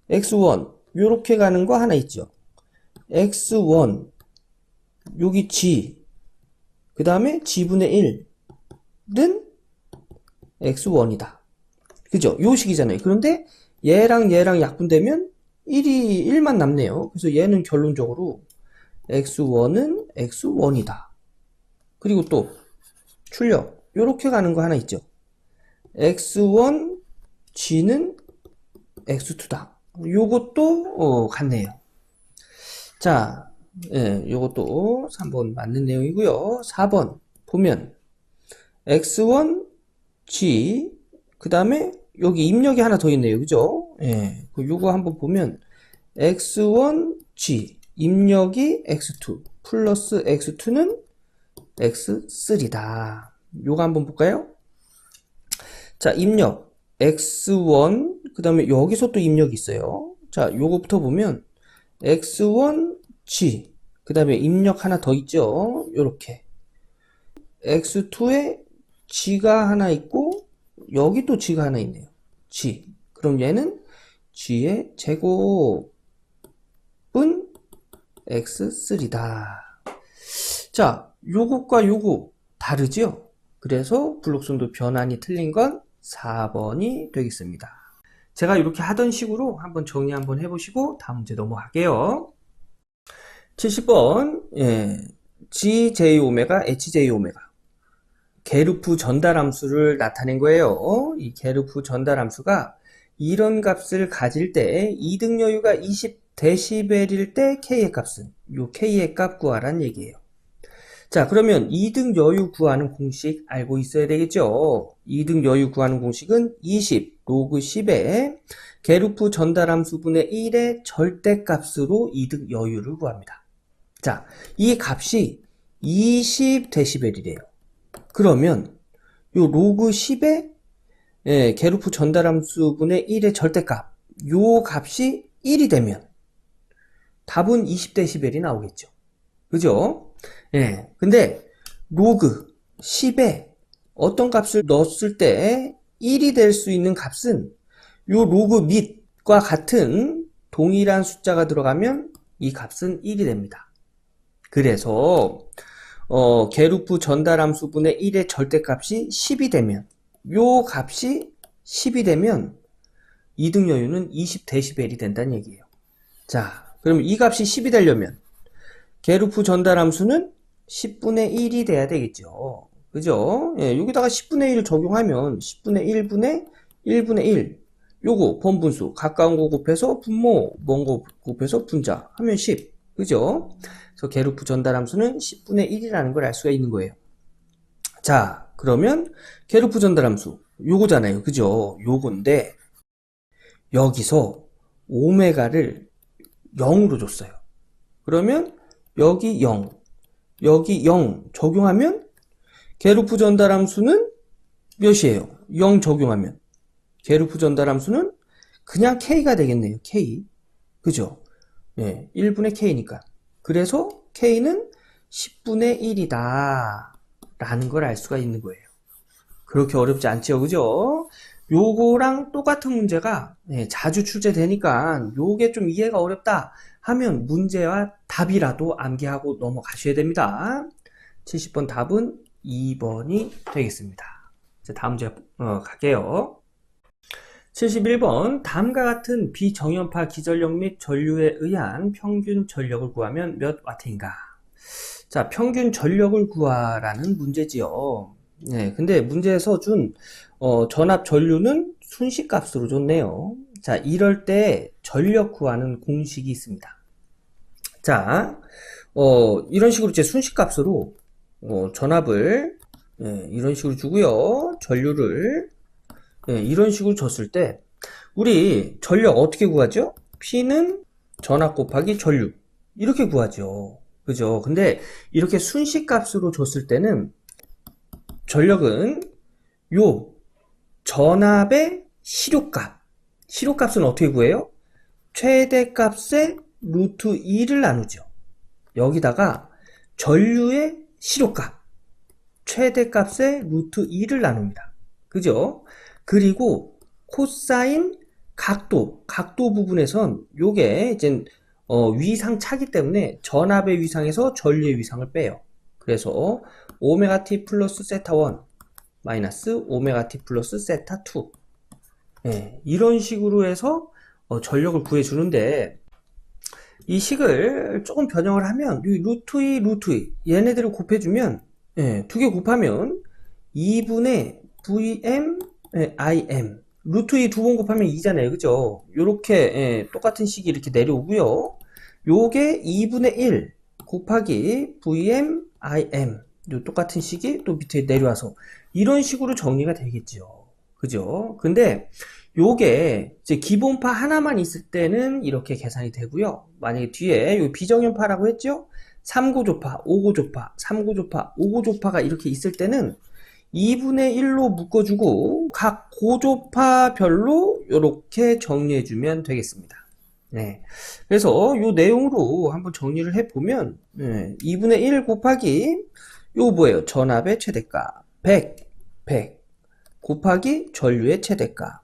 x1 요렇게 가는 거 하나 있죠. x1 여기 g 그 다음에 g분의 1은 x1이다. 그죠? 요 식이잖아요. 그런데 얘랑 약분되면 1만 남네요. 그래서 얘는 결론적으로 x1은 x1이다. 그리고 또 출력 요렇게 가는 거 하나 있죠. x1 g는 x2다. 요것도 같네요. 자, 요것도 3번 맞는 내용이고요. 4번 보면 x1 g 그 다음에 여기 입력이 하나 더 있네요. 그죠? 요거 한번 보면 x1 g 입력이 x2 플러스 x2는 x3다. 요거 한번 볼까요? 자, 입력 x1 그 다음에 여기서 또 입력이 있어요. 자, 요거부터 보면 x1g 그 다음에 입력 하나 더 있죠. 요렇게 x2에 g가 하나 있고 여기 또 g가 하나 있네요. g 그럼 얘는 g의 제곱은 x3다. 자, 요것과 요거 다르죠? 그래서 블록순도 변환이 틀린 건 4번이 되겠습니다. 제가 이렇게 하던 식으로 한번 정리 한번 해보시고 다음 문제 넘어갈게요. 70번 GJ오메가, HJ오메가 게르프 전달함수를 나타낸 거예요. 이 게르프 전달함수가 이런 값을 가질 때 이등 여유가 20dB일 때 K의 값은 요 K의 값 구하란 얘기예요. 자, 그러면 2등 여유 구하는 공식 알고 있어야 되겠죠? 2등 여유 구하는 공식은 20 로그 10에 게르프 전달함수분의 1의 절대값으로 2등 여유를 구합니다. 자, 이 값이 20dB이래요. 그러면 요 로그 10의 게르프 전달함수분의 1의 절대값 요 값이 1이 되면 답은 20dB이 나오겠죠. 그죠? 근데 로그 10에 어떤 값을 넣었을 때 1이 될 수 있는 값은 요 로그 밑과 같은 동일한 숫자가 들어가면 이 값은 1이 됩니다. 그래서 게르프 전달함수분의 1의 절대값이 10이 되면 요 값이 10이 되면 2등 여유는 20dB이 된다는 얘기예요. 자, 그럼 이 값이 10이 되려면 게르프 전달함수는 10분의 1이 돼야 되겠죠. 그죠? 여기다가 10분의 1을 적용하면 10분의 1분의 1분의 1 요거 번분수 가까운 거 곱해서 분모 먼 거 곱해서 분자 하면 10 그죠? 그래서 게르프 전달함수는 10분의 1이라는 걸 알 수가 있는 거예요. 자, 그러면 게르프 전달함수 요거잖아요. 그죠? 요건데 여기서 오메가를 0으로 줬어요. 그러면 여기 0, 여기 0 적용하면 게르프 전달함수는 몇이에요? 0 적용하면 게르프 전달함수는 그냥 K가 되겠네요. K. 그죠? 예, 1분의 K니까. 그래서 K는 10분의 1이다. 라는 걸 알 수가 있는 거예요. 그렇게 어렵지 않죠. 그죠? 요거랑 똑같은 문제가 자주 출제되니까 요게 좀 이해가 어렵다 하면 문제와 답이라도 암기하고 넘어가셔야 됩니다. 70번 답은 2번이 되겠습니다. 이제 다음 문제 갈게요. 71번 다음과 같은 비정연파 기전력 및 전류에 의한 평균 전력을 구하면 몇 와트인가? 자, 평균 전력을 구하라는 문제지요. 네, 근데 문제에서 준 전압 전류는 순식값으로 줬네요. 자, 이럴 때 전력 구하는 공식이 있습니다. 자, 이런 식으로 이제 순식값으로 전압을 이런 식으로 주고요. 전류를 이런 식으로 줬을 때 우리 전력 어떻게 구하죠? P는 전압 곱하기 전류 이렇게 구하죠. 그죠? 근데 이렇게 순식값으로 줬을 때는 전력은 요 전압의 실효값은 어떻게 구해요? 최대값의 루트 2를 나누죠. 여기다가 전류의 실효값 최대값의 루트 2를 나눕니다. 그죠? 그리고 코사인 각도 부분에선 요게 이제 위상 차기 때문에 전압의 위상에서 전류의 위상을 빼요. 그래서 오메가 t 플러스 세타 1 마이너스 오메가 t 플러스 세타 2 이런 식으로 해서 전력을 구해주는데 이 식을 조금 변형을 하면 루트 2 얘네들을 곱해주면 두 개 곱하면 2분의 VM IM 루트 2 두 번 곱하면 2잖아요. 그죠? 요렇게 똑같은 식이 이렇게 내려오고요. 요게 2분의 1 곱하기 VM IM 요 똑같은 식이 또 밑에 내려와서 이런 식으로 정리가 되겠죠. 그죠? 근데 요게 이제 기본파 하나만 있을 때는 이렇게 계산이 되고요. 만약에 뒤에 요 비정연파라고 했죠? 3고조파, 5고조파, 3고조파, 5고조파가 이렇게 있을 때는 2분의 1로 묶어주고 각 고조파별로 이렇게 정리해주면 되겠습니다. 네. 그래서 이 내용으로 한번 정리를 해보면 2분의 1 곱하기 요 뭐예요? 전압의 최대값 100 곱하기 전류의 최대값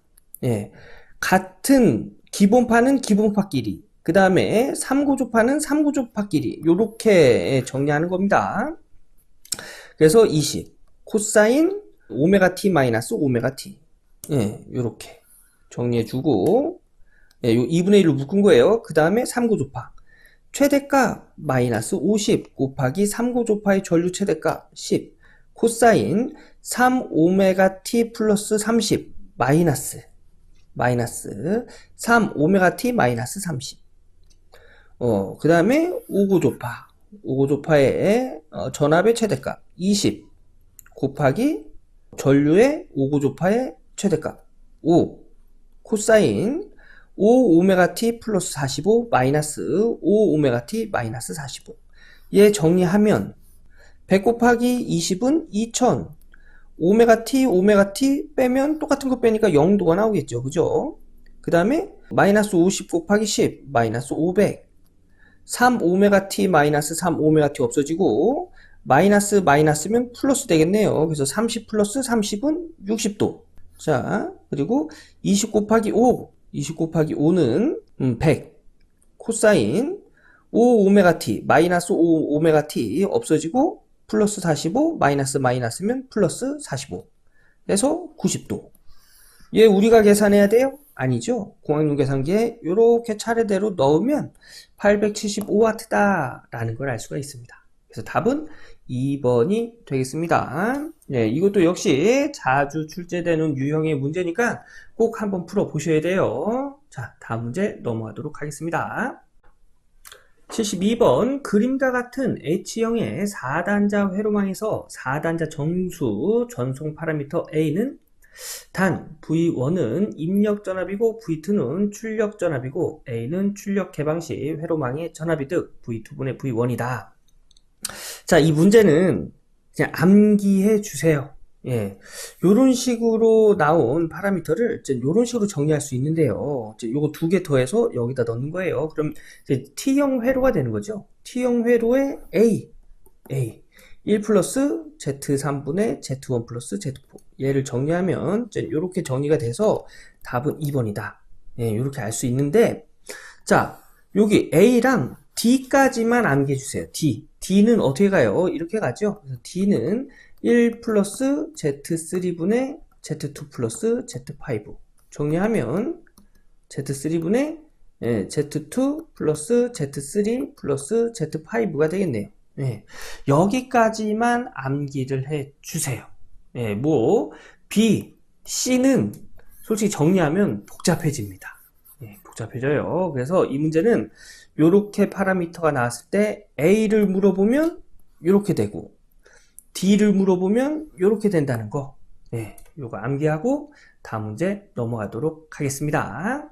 같은 기본파는 기본파끼리 그 다음에 3고조파는 3고조파끼리 요렇게 정리하는 겁니다. 그래서 20 코사인 오메가 t 마이너스 오메가 t 요렇게 정리해주고 요 2분의 1로 묶은 거예요. 그 다음에 3고조파 최대값 마이너스 50 곱하기 3고조파의 전류 최대값 10 코사인 3 오메가 t 플러스 30 마이너스 3 오메가 t 마이너스 30 그 다음에 5고조파의 전압의 최대값 20 곱하기 전류의 5고조파의 최대값 5 코사인 5 오메가 t 플러스 45 마이너스 5 오메가 t 마이너스 45 얘 정리하면 100 곱하기 20은 2000 오메가 t 빼면 똑같은 거 빼니까 0도가 나오겠죠. 그죠? 그 다음에 마이너스 50 곱하기 10 마이너스 500 3 오메가 t 마이너스 3 오메가 t 없어지고 마이너스면 플러스 되겠네요. 그래서 30 플러스 30은 60도. 자, 그리고 20 곱하기 5는 100 코사인 5 오메가 t 마이너스 5 오메가 t 없어지고 플러스 45 마이너스면 플러스 45 그래서 90도. 얘 우리가 계산해야 돼요? 아니죠. 공학용 계산기에 이렇게 차례대로 넣으면 875W다 라는 걸 알 수가 있습니다. 그래서 답은 2번이 되겠습니다. 이것도 역시 자주 출제되는 유형의 문제니까 꼭 한번 풀어 보셔야 돼요. 자, 다음 문제 넘어가도록 하겠습니다. 72번 그림과 같은 H형의 4단자 회로망에서 4단자 정수 전송 파라미터 A는 단 V1은 입력 전압이고 V2는 출력 전압이고 A는 출력 개방 시 회로망의 전압이득 V2분의 V1이다. 자, 이 문제는 그냥 암기해 주세요. 예, 요런 식으로 나온 파라미터를 이제 요런 식으로 정리할 수 있는데요. 이제 요거 두 개 더해서 여기다 넣는 거예요. 그럼 이제 T형 회로가 되는 거죠. T형 회로의 A 1 플러스 Z3분의 Z1 플러스 Z4. 얘를 정리하면 이제 요렇게 정리가 돼서 답은 2번이다. 예, 요렇게 알 수 있는데, 자, 여기 A랑 D까지만 암기해 주세요. D는 어떻게 가요? 이렇게 가죠. 그래서 D는 1 플러스 Z3분의 Z2 플러스 Z5. 정리하면 Z3분의 Z2 플러스 Z3 플러스 Z5가 되겠네요. 예, 여기까지만 암기를 해 주세요. 예, 뭐 B, C는 솔직히 정리하면 복잡해집니다. 예, 복잡해져요. 그래서 이 문제는 요렇게 파라미터가 나왔을 때 A를 물어보면 요렇게 되고 D를 물어보면 요렇게 된다는 거. 예, 요거 암기하고 다음 문제 넘어가도록 하겠습니다.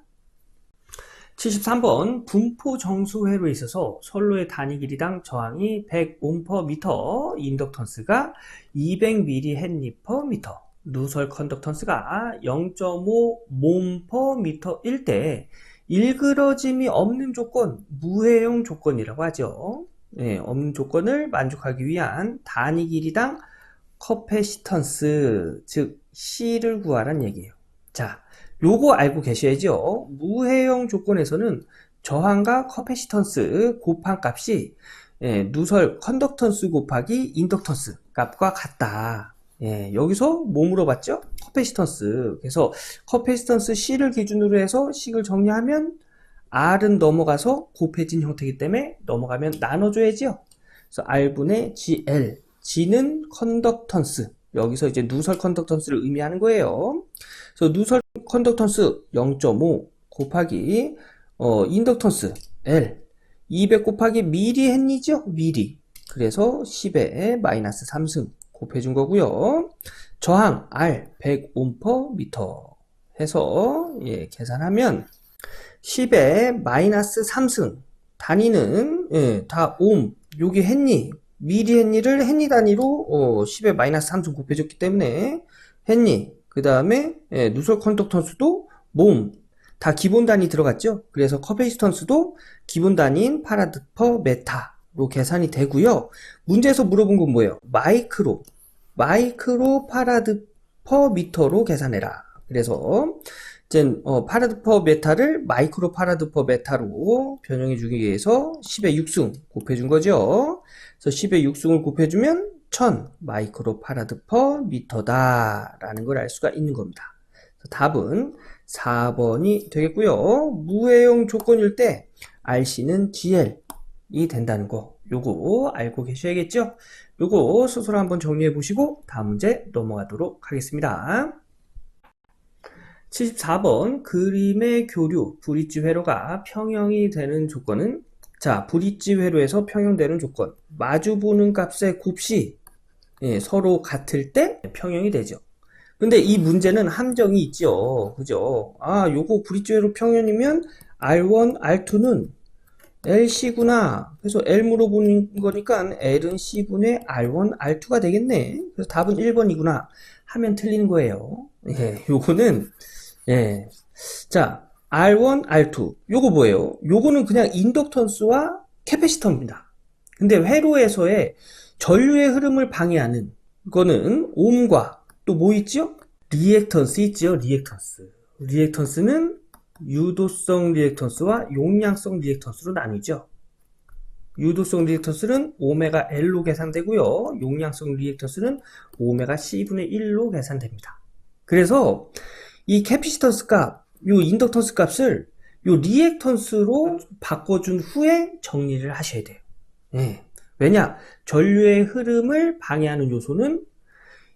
73번 분포 정수 회로에 있어서 선로의 단위 길이당 저항이 100옴/미터, 인덕턴스가 200mH/m, 누설 컨덕턴스가 0.5몬/m일 때 일그러짐이 없는 조건, 무해용 조건이라고 하죠. 네, 없는 조건을 만족하기 위한 단위 길이당 커패시턴스, 즉 C를 구하란 얘기예요. 자, 요거 알고 계셔야죠. 무해용 조건에서는 저항과 커패시턴스 곱한 값이 누설 컨덕턴스 곱하기 인덕턴스 값과 같다. 여기서 뭐 물어봤죠? 커패시턴스. 그래서 커패시턴스 C를 기준으로 해서 식을 정리하면 R은 넘어가서 곱해진 형태이기 때문에 넘어가면 나눠줘야죠. 그래서 R분의 GL, G는 컨덕턴스. 여기서 이제 누설 컨덕턴스를 의미하는 거예요. 그래서 누설 컨덕턴스 0.5 곱하기 인덕턴스 L 200 곱하기 미리헨리죠? 미리. 그래서 10의 마이너스 3승 곱해준 거고요. 저항 R 100옴/미터 해서 계산하면 10의 마이너스 3승 단위는 다 옴. 여기 헨리 미리 헨리를 헨리 단위로 10의 마이너스 3승 곱해줬기 때문에 헨리 그 다음에 누설 컨덕턴스도 몸 다 기본 단위 들어갔죠. 그래서 커패시턴스도 기본 단위인 파라드 퍼 메타로 계산이 되고요. 문제에서 물어본 건 뭐예요? 마이크로 파라드 퍼 미터로 계산해라. 그래서 이제 파라드 퍼 메타를 마이크로 파라드 퍼 메타로 변형해 주기 위해서 10의 6승 곱해준 거죠. 그래서 10의 6승을 곱해주면 1000 마이크로 파라드 퍼 미터다 라는 걸 알 수가 있는 겁니다. 답은 4번이 되겠고요. 무해용 조건일 때 RC는 GL이 된다는 거 요거 알고 계셔야겠죠? 요거 스스로 한번 정리해 보시고 다음 문제 넘어가도록 하겠습니다. 74번 그림의 교류 브릿지 회로가 평형이 되는 조건은 자, 브릿지 회로에서 평형되는 조건 마주보는 값의 곱이 서로 같을 때 평형이 되죠. 근데 이 문제는 함정이 있죠. 그죠? 아, 요거 브릿지 회로 평형이면 R1, R2는 LC구나. 그래서 L 물어보는 거니까 L은 C분의 R1, R2가 되겠네. 그래서 답은 1번이구나 하면 틀리는 거예요. 요거는 자, R1, R2 요거 뭐예요? 요거는 그냥 인덕턴스와 캐패시터입니다. 근데 회로에서의 전류의 흐름을 방해하는 거는 옴과 또 뭐 있죠? 리액턴스 있죠? 리액턴스는 유도성 리액턴스와 용량성 리액턴스로 나뉘죠. 유도성 리액턴스는 오메가 L로 계산되고요. 용량성 리액턴스는 오메가 C분의 1로 계산됩니다. 그래서 이 캐피시턴스 값, 요 인덕턴스 값을 요 리액턴스로 바꿔준 후에 정리를 하셔야 돼요. 왜냐? 전류의 흐름을 방해하는 요소는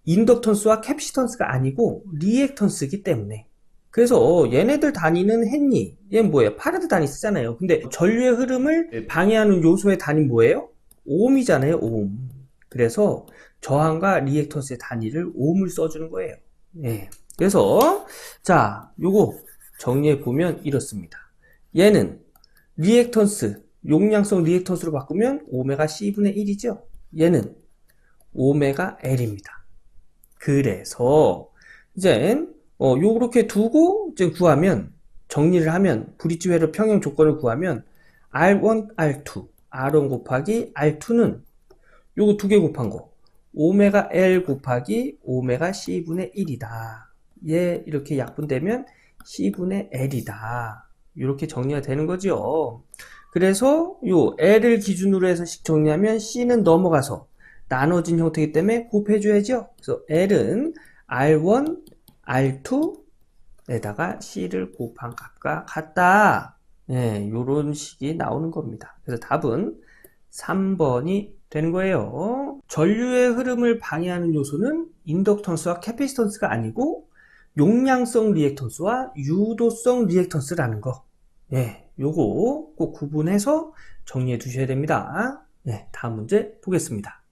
인덕턴스와 캐피시턴스가 아니고 리액턴스이기 때문에 그래서 얘네들 단위는 헨리, 얘는 뭐예요? 파라드 단위 쓰잖아요. 근데 전류의 흐름을 방해하는 요소의 단위 뭐예요? 옴이잖아요, 옴. 그래서 저항과 리액턴스의 단위를 옴을 써주는 거예요. 예. 그래서 자, 요거 정리해 보면 이렇습니다. 얘는 리액턴스, 용량성 리액턴스로 바꾸면 오메가 C분의 1이죠. 얘는 오메가 L입니다. 그래서 이제 요렇게 두고 이제 구하면, 정리를 하면, 브릿지 회로 평형 조건을 구하면 R1, R2, R1 곱하기 R2는 요거 두 개 곱한 거 오메가 L 곱하기 오메가 C분의 1이다. 얘 이렇게 약분되면 C분의 L이다. 이렇게 정리가 되는 거죠. 그래서 요 L을 기준으로 해서 식 정리하면 C는 넘어가서 나눠진 형태이기 때문에 곱해줘야죠. 그래서 L은 R1, R2에다가 C를 곱한 값과 같다. 네, 요런 식이 나오는 겁니다. 그래서 답은 3번이 되는 거예요. 전류의 흐름을 방해하는 요소는 인덕턴스와 캐피시턴스가 아니고 용량성 리액턴스와 유도성 리액턴스라는 거. 예, 요거 꼭 구분해서 정리해 두셔야 됩니다. 네, 다음 문제 보겠습니다.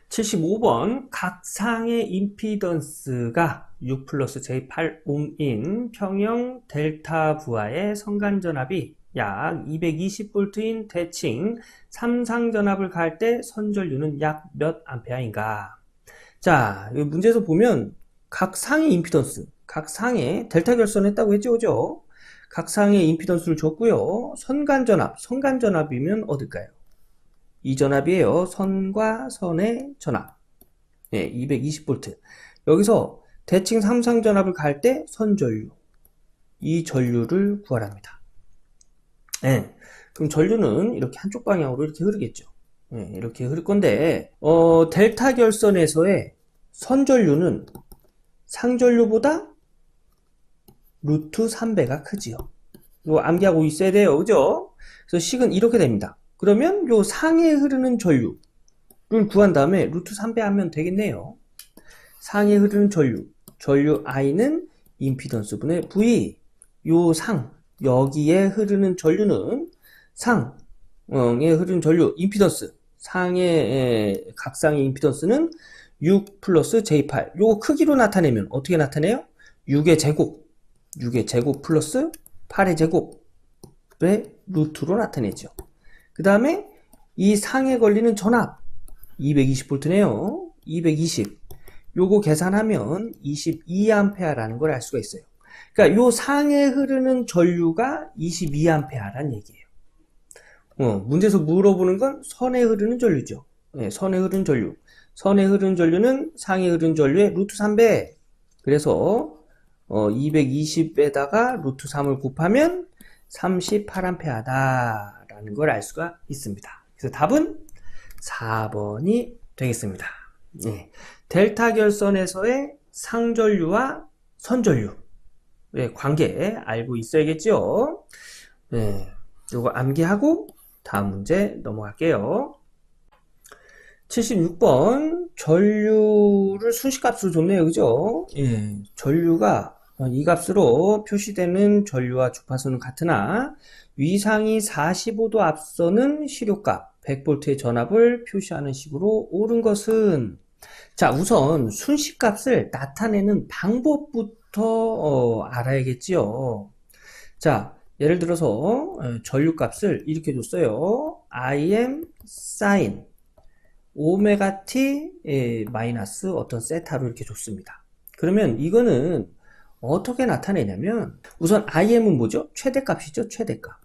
75번 각상의 임피던스가 6 플러스 J8옴인 평형 델타 부하의 선간전압이 약 220V인 대칭 3상전압을 가할 때 선전류는 약 몇 암페어인가? 자, 이 문제에서 보면 각 상의 임피던스, 각 상의 델타 결선했다고 했죠, 그죠? 각 상의 임피던스를 줬고요. 선간전압이면 어딜까요? 이 전압이에요. 선과 선의 전압. 네, 220V. 여기서 대칭 3상전압을 가할 때 선전류. 이 전류를 구하랍니다. 네, 그럼 전류는 이렇게 한쪽 방향으로 이렇게 흐르겠죠. 네, 이렇게 흐를 건데, 델타 결선에서의 선전류는 상전류보다 루트 3배가 크지요. 이거 암기하고 있어야 돼요. 그죠? 그래서 식은 이렇게 됩니다. 그러면 요 상에 흐르는 전류를 구한 다음에 루트 3배 하면 되겠네요. 상에 흐르는 전류 I는 임피던스분의 V. 요 상, 여기에 흐르는 전류는 상에 흐르는 전류 임피던스, 각상의 임피던스는 6 플러스 J8. 요거 크기로 나타내면 어떻게 나타내요? 6의 제곱 플러스 8의 제곱의 루트로 나타내죠. 그 다음에 이 상에 걸리는 전압 220V네요. 220. 요거 계산하면 22A라는 걸 알 수가 있어요. 그러니까 요 상에 흐르는 전류가 22A라는 얘기예요. 문제에서 물어보는 건 선에 흐르는 전류죠. 네, 선에 흐르는 전류. 선에 흐르는 전류는 상에 흐르는 전류의 루트 3배. 그래서 220에다가 루트 3을 곱하면 38A다라는 걸 알 수가 있습니다. 그래서 답은 4번이 되겠습니다. 네. 델타 결선에서의 상전류와 선전류의 관계 알고 있어야겠죠? 네. 이거 암기하고 다음 문제 넘어갈게요. 76번 전류를 순식값으로 줬네요. 그죠? 예. 전류가 이 값으로 표시되는 전류와 주파수는 같으나 위상이 45도 앞서는 시료값 100V의 전압을 표시하는 식으로 옳은 것은, 자, 우선 순식값을 나타내는 방법부터 알아야겠지요. 자, 예를 들어서 전류값을 이렇게 줬어요. Im sin 오메가 t 마이너스 어떤 세타로 이렇게 줬습니다. 그러면 이거는 어떻게 나타내냐면, 우선 Im은 뭐죠? 최대값이죠, 최대값.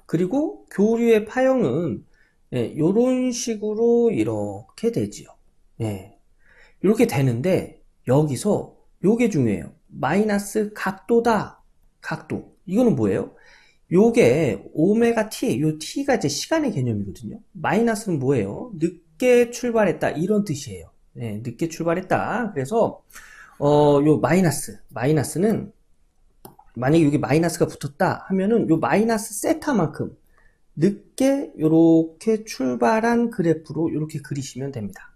그리고 교류의 파형은 이런 식으로 이렇게 되지요. 이렇게 되는데 여기서 요게 중요해요. 마이너스 각도다. 각도. 이거는 뭐예요? 요게 오메가 t, 요 t가 이제 시간의 개념이거든요. 마이너스는 뭐예요? 늦게 출발했다, 이런 뜻이에요. 늦게 출발했다. 그래서 요 마이너스는 만약에 여기 마이너스가 붙었다 하면은 요 마이너스 세타만큼 늦게 요렇게 출발한 그래프로 요렇게 그리시면 됩니다.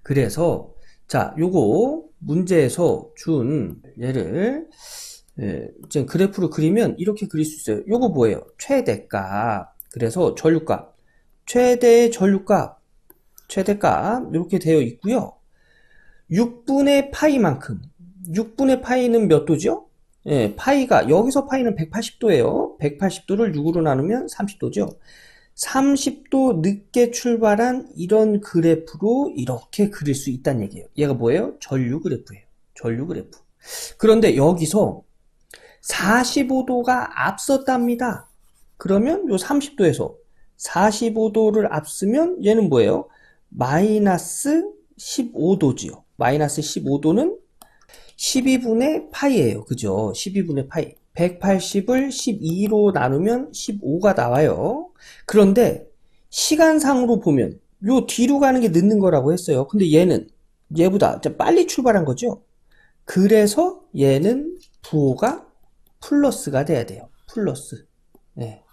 그래서 자, 요거 문제에서 준 얘를 이제 그래프로 그리면 이렇게 그릴 수 있어요. 요거 뭐예요? 최대값. 그래서 전류값. 최대의 전류값. 최대값. 이렇게 되어 있고요. 6분의 파이만큼. 6분의 파이는 몇 도죠? 예, 파이가, 여기서 파이는 180도예요. 180도를 6으로 나누면 30도죠. 30도 늦게 출발한 이런 그래프로 이렇게 그릴 수 있다는 얘기예요. 얘가 뭐예요? 전류 그래프예요. 전류 그래프. 그런데 여기서 45도가 앞섰답니다. 그러면 요 30도에서 45도를 앞서면 얘는 뭐예요? 마이너스 15도지요. 마이너스 15도는 12분의 파이예요. 그죠? 12분의 파이. 180을 12로 나누면 15가 나와요. 그런데 시간상으로 보면 요 뒤로 가는 게 늦는 거라고 했어요. 근데 얘는 얘보다 빨리 출발한 거죠. 그래서 얘는 부호가 플러스가 돼야 돼요. 플러스. 네.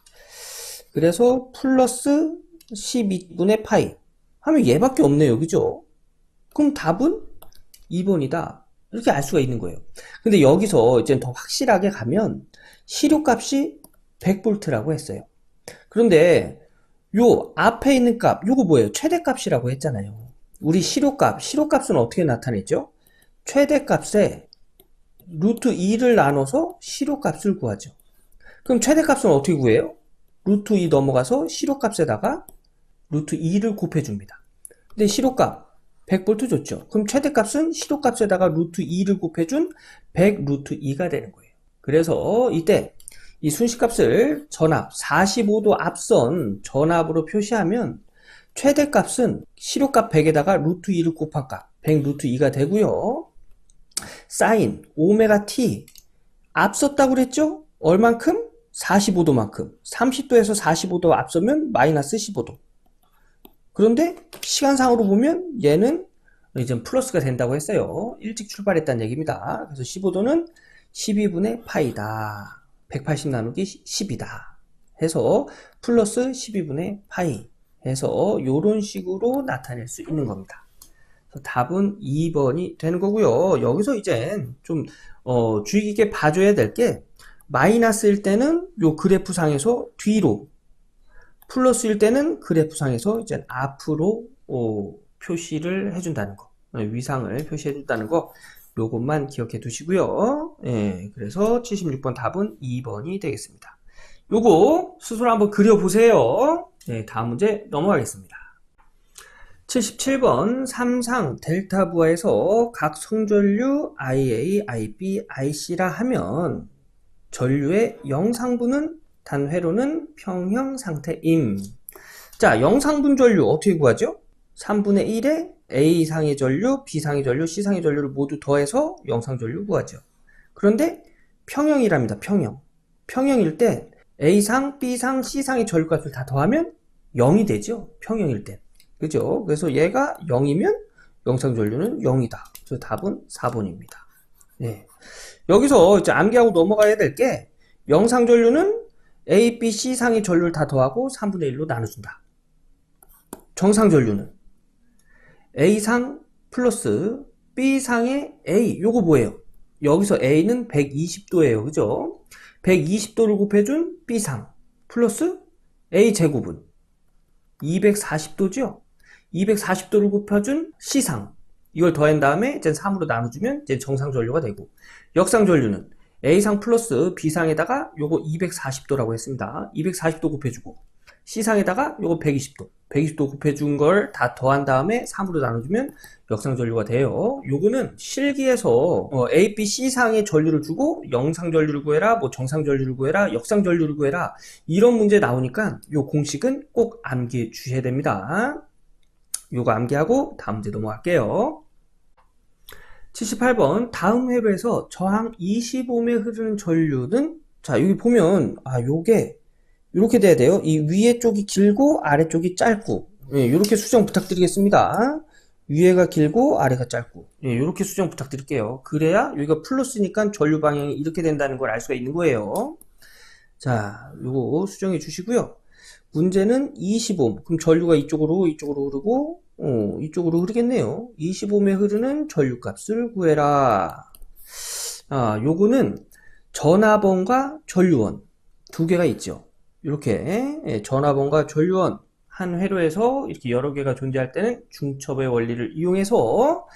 그래서 플러스 12분의 파이 하면 얘밖에 없네요. 그죠? 그럼 답은 2번이다. 이렇게 알 수가 있는 거예요. 근데 여기서 이제 더 확실하게 가면 시료값이 100V라고 했어요. 그런데 요 앞에 있는 값, 요거 뭐예요? 최대값이라고 했잖아요. 우리 시료값은 어떻게 나타냈죠? 최대값에 루트 2를 나눠서 시료값을 구하죠. 그럼 최대값은 어떻게 구해요? 루트 2 넘어가서 시료값에다가 루트 2를 곱해줍니다. 근데 시료값 100V 줬죠. 그럼 최대값은 시료값에다가 루트 2를 곱해준 100 루트 2가 되는 거예요. 그래서 이때 이 순식값을 전압 45도 앞선 전압으로 표시하면 최대값은 시료값 100에다가 루트 2를 곱한 값 100 루트 2가 되고요. 사인 오메가 t 앞섰다고 그랬죠? 얼만큼? 45도만큼. 30도에서 45도 앞서면 마이너스 15도. 그런데 시간상으로 보면 얘는 이제 플러스가 된다고 했어요. 일찍 출발했다는 얘기입니다. 그래서 15도는 12분의 파이다. 180 나누기 10이다. 해서 플러스 12분의 파이 해서 이런 식으로 나타낼 수 있는 겁니다. 그래서 답은 2번이 되는 거고요. 여기서 이제 좀 주의 깊게 봐줘야 될 게 마이너스일 때는 요 그래프상에서 뒤로 플러스일 때는 그래프상에서 이제 앞으로 표시를 해준다는 거, 위상을 표시해준다는 거, 요것만 기억해 두시고요. 예, 그래서 76번 답은 2번이 되겠습니다. 요거 스스로 한번 그려보세요. 네, 다음 문제 넘어가겠습니다. 77번 삼상 델타 부하에서 각 성전류 IA, IB, IC라 하면 전류의 영상분은 단 회로는 평형 상태임. 자, 영상분 전류 어떻게 구하죠? 3분의 1에 A상의 전류, B상의 전류, C상의 전류를 모두 더해서 영상 전류 구하죠. 그런데 평형이랍니다. 평형. 평형일 때 A상, B상, C상의 전류값을 다 더하면 0이 되죠. 평형일 때. 그죠? 그래서 얘가 0이면 영상 전류는 0이다. 그래서 답은 4번입니다. 네. 여기서 이제 암기하고 넘어가야 될 게 영상 전류는 A, B, C 상의 전류를 다 더하고 3분의 1로 나눠준다. 정상 전류는 A상 플러스 B상의 A, 요거 뭐예요? 여기서 A는 120도예요. 그죠? 120도를 곱해준 B상 플러스 A 제곱은 240도죠? 240도를 곱해준 C상, 이걸 더한 다음에 이제 3으로 나눠주면 이제 정상 전류가 되고, 역상 전류는 A상 플러스 B상에다가 요거 240도라고 했습니다. 240도 곱해주고 C상에다가 요거 120도 120도 곱해준 걸 다 더한 다음에 3으로 나눠주면 역상 전류가 돼요. 요거는 실기에서 A, B, C상의 전류를 주고 영상 전류를 구해라, 뭐 정상 전류를 구해라, 역상 전류를 구해라, 이런 문제 나오니까 요 공식은 꼭 암기해 주셔야 됩니다. 요거 암기하고 다음 문제 넘어갈게요. 78번 다음 회로에서 저항 25매 흐르는 전류는, 자 여기 보면 요게 이렇게 돼야 돼요. 이 위에 쪽이 길고 아래쪽이 짧고, 예, 이렇게 수정 부탁드리겠습니다. 위에가 길고 아래가 짧고, 예, 이렇게 수정 부탁드릴게요. 그래야 여기가 플러스니까 전류 방향이 이렇게 된다는 걸 알 수가 있는 거예요. 자, 요거 수정해 주시고요. 문제는 25. 그럼 전류가 이쪽으로 흐르고 이쪽으로 흐르겠네요. 25매 흐르는 전류값을 구해라. 요거는 전화번과 전류원 두 개가 있죠. 이렇게 전화번과 전류원 한 회로에서 이렇게 여러 개가 존재할 때는 중첩의 원리를 이용해서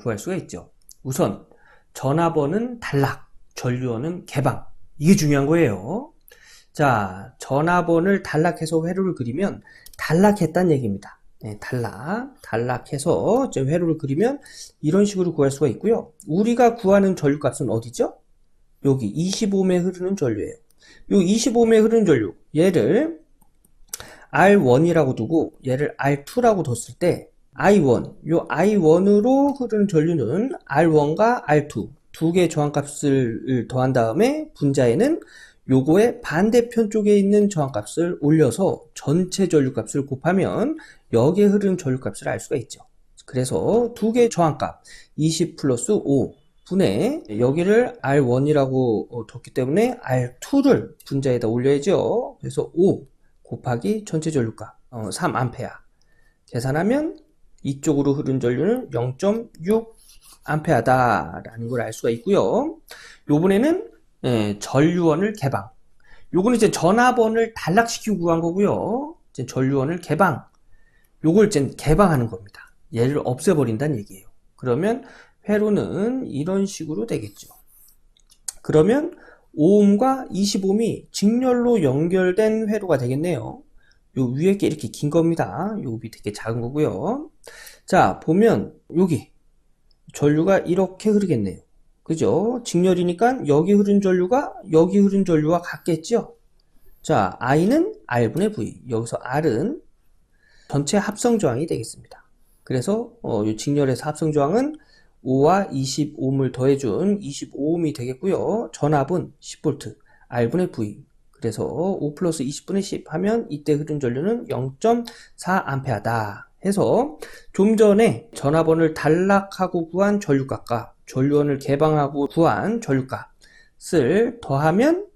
구할 수가 있죠. 우선 전화번은 단락, 전류원은 개방. 이게 중요한 거예요. 자, 전화번을 단락해서 회로를 그리면 단락했다는 얘기입니다. 단락해서 회로를 그리면 이런 식으로 구할 수가 있고요. 우리가 구하는 전류값은 어디죠? 여기 25매 흐르는 전류예요. 요 25매 흐르는 전류, 얘를 R1이라고 두고 얘를 R2라고 뒀을 때 I1, 요 I1으로 흐르는 전류는 R1과 R2 두 개의 저항값을 더한 다음에 분자에는 요거의 반대편 쪽에 있는 저항값을 올려서 전체 전류값을 곱하면 여기에 흐르는 전류값을 알 수가 있죠. 그래서 두 개의 저항값 20 플러스 5 분의 여기를 R1이라고 뒀기 때문에 R2를 분자에다 올려야죠. 그래서 5 곱하기 전체 전류값 3A 계산하면 이쪽으로 흐른 전류는 0.6A 라는 걸 알 수가 있고요. 요번에는 전류원을 개방. 요거는 이제 전화번을 단락시키고 구한 거고요. 이제 전류원을 개방. 요걸 이제 개방하는 겁니다. 얘를 없애버린다는 얘기예요. 그러면 회로는 이런 식으로 되겠죠. 그러면 5옴과 20옴이 직렬로 연결된 회로가 되겠네요. 요 위에 게 이렇게 긴 겁니다. 요 밑에 게 작은 거고요. 자, 보면 여기 전류가 이렇게 흐르겠네요. 그죠? 직렬이니까 여기 흐른 전류가 여기 흐른 전류와 같겠죠? 자, I는 R분의 V. 여기서 R은 전체 합성 저항이 되겠습니다. 그래서 이 직렬에서 합성 저항은 5와 25옴을 더해준 25옴이 되겠고요. 전압은 10V, R분의 V. 그래서 5 플러스 20분의 10 하면 이때 흐른 전류는 0.4A다 해서 좀 전에 전압원을 단락하고 구한 전류값과 전류원을 개방하고 구한 전류값을 더하면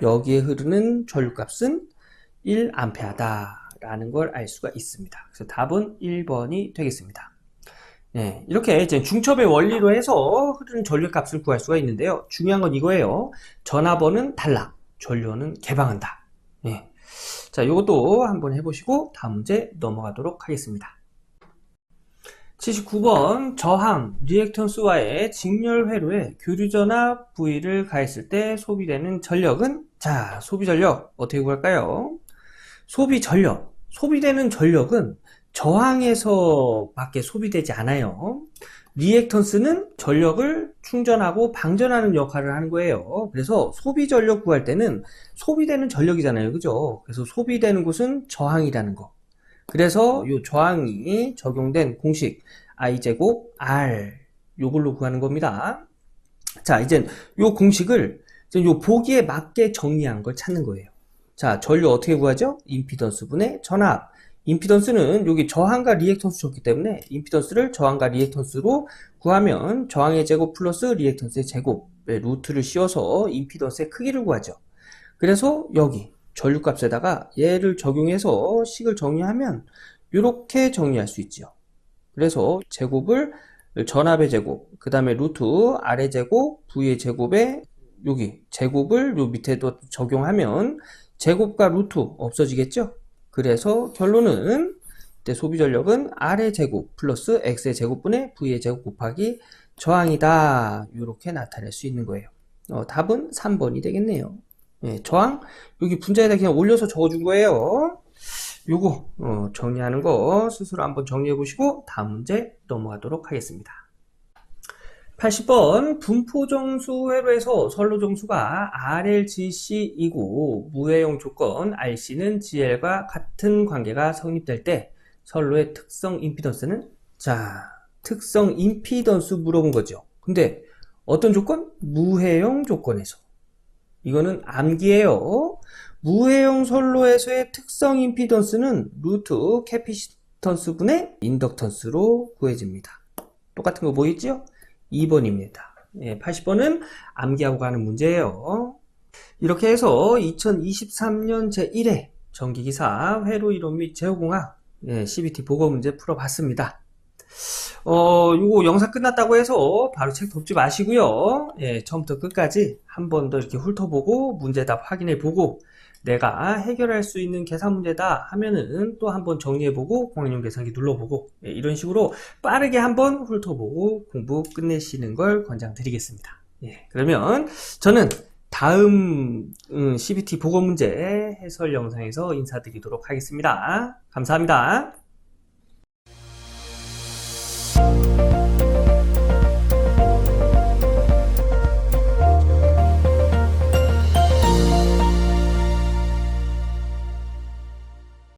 여기에 흐르는 전류값은 1A다 라는 걸 알 수가 있습니다. 그래서 답은 1번이 되겠습니다. 네, 이렇게 이제 중첩의 원리로 해서 흐르는 전류값을 구할 수가 있는데요. 중요한 건 이거예요. 전압원은 단락, 전류원은 개방한다. 네. 자, 이것도 한번 해보시고 다음 문제 넘어가도록 하겠습니다. 79번 저항, 리액턴스와의 직렬 회로에 교류전압 V를 가했을 때 소비되는 전력은? 자, 소비 전력 어떻게 구할까요? 소비 전력, 소비되는 전력은 저항에서 밖에 소비되지 않아요. 리액턴스는 전력을 충전하고 방전하는 역할을 하는 거예요. 그래서 소비 전력 구할 때는 소비되는 전력이잖아요. 그죠? 그래서 소비되는 곳은 저항이라는 거. 그래서 이 저항이 적용된 공식 I제곱 R 요걸로 구하는 겁니다. 자, 이제 이 공식을 이 보기에 맞게 정리한 걸 찾는 거예요. 자, 전류 어떻게 구하죠? 임피던스 분의 전압. 임피던스는 여기 저항과 리액턴스 줬기 때문에 임피던스를 저항과 리액턴스로 구하면 저항의 제곱 플러스 리액턴스의 제곱의 루트를 씌워서 임피던스의 크기를 구하죠. 그래서 여기 전류값에다가 얘를 적용해서 식을 정리하면 이렇게 정리할 수 있죠. 그래서 제곱을 전압의 제곱, 그 다음에 루트 R의 제곱, V의 제곱에 여기 제곱을 요 밑에도 적용하면 제곱과 루트 없어지겠죠? 그래서 결론은 이때 소비 전력은 R의 제곱 플러스 X의 제곱분의 V의 제곱 곱하기 저항이다. 이렇게 나타낼 수 있는 거예요. 답은 3번이 되겠네요. 네, 저항 여기 분자에다 그냥 올려서 적어준 거예요. 요거 정리하는 거 스스로 한번 정리해 보시고 다음 문제 넘어가도록 하겠습니다. 80번 분포정수 회로에서 선로정수가 RLGC이고 무해용 조건 RC는 GL과 같은 관계가 성립될 때 선로의 특성 임피던스는? 자, 특성 임피던스 물어본 거죠. 근데 어떤 조건? 무해용 조건에서. 이거는 암기예요. 무해용 선로에서의 특성 임피던스는 루트 캐피시턴스 분의 인덕턴스로 구해집니다. 똑같은 거 보이죠? 2번입니다. 80번은 암기하고 가는 문제예요. 이렇게 해서 2023년 제1회 전기기사 회로 이론 및 제어공학 예, CBT 보고 문제 풀어봤습니다. 요거 영상 끝났다고 해서 바로 책 덮지 마시고요. 예, 처음부터 끝까지 한 번 더 이렇게 훑어보고 문제답 확인해보고 내가 해결할 수 있는 계산 문제다 하면은 또 한번 정리해보고 공학용 계산기 눌러보고 예, 이런 식으로 빠르게 한번 훑어보고 공부 끝내시는 걸 권장드리겠습니다. 예, 그러면 저는 다음 CBT 보고 문제 해설 영상에서 인사드리도록 하겠습니다. 감사합니다.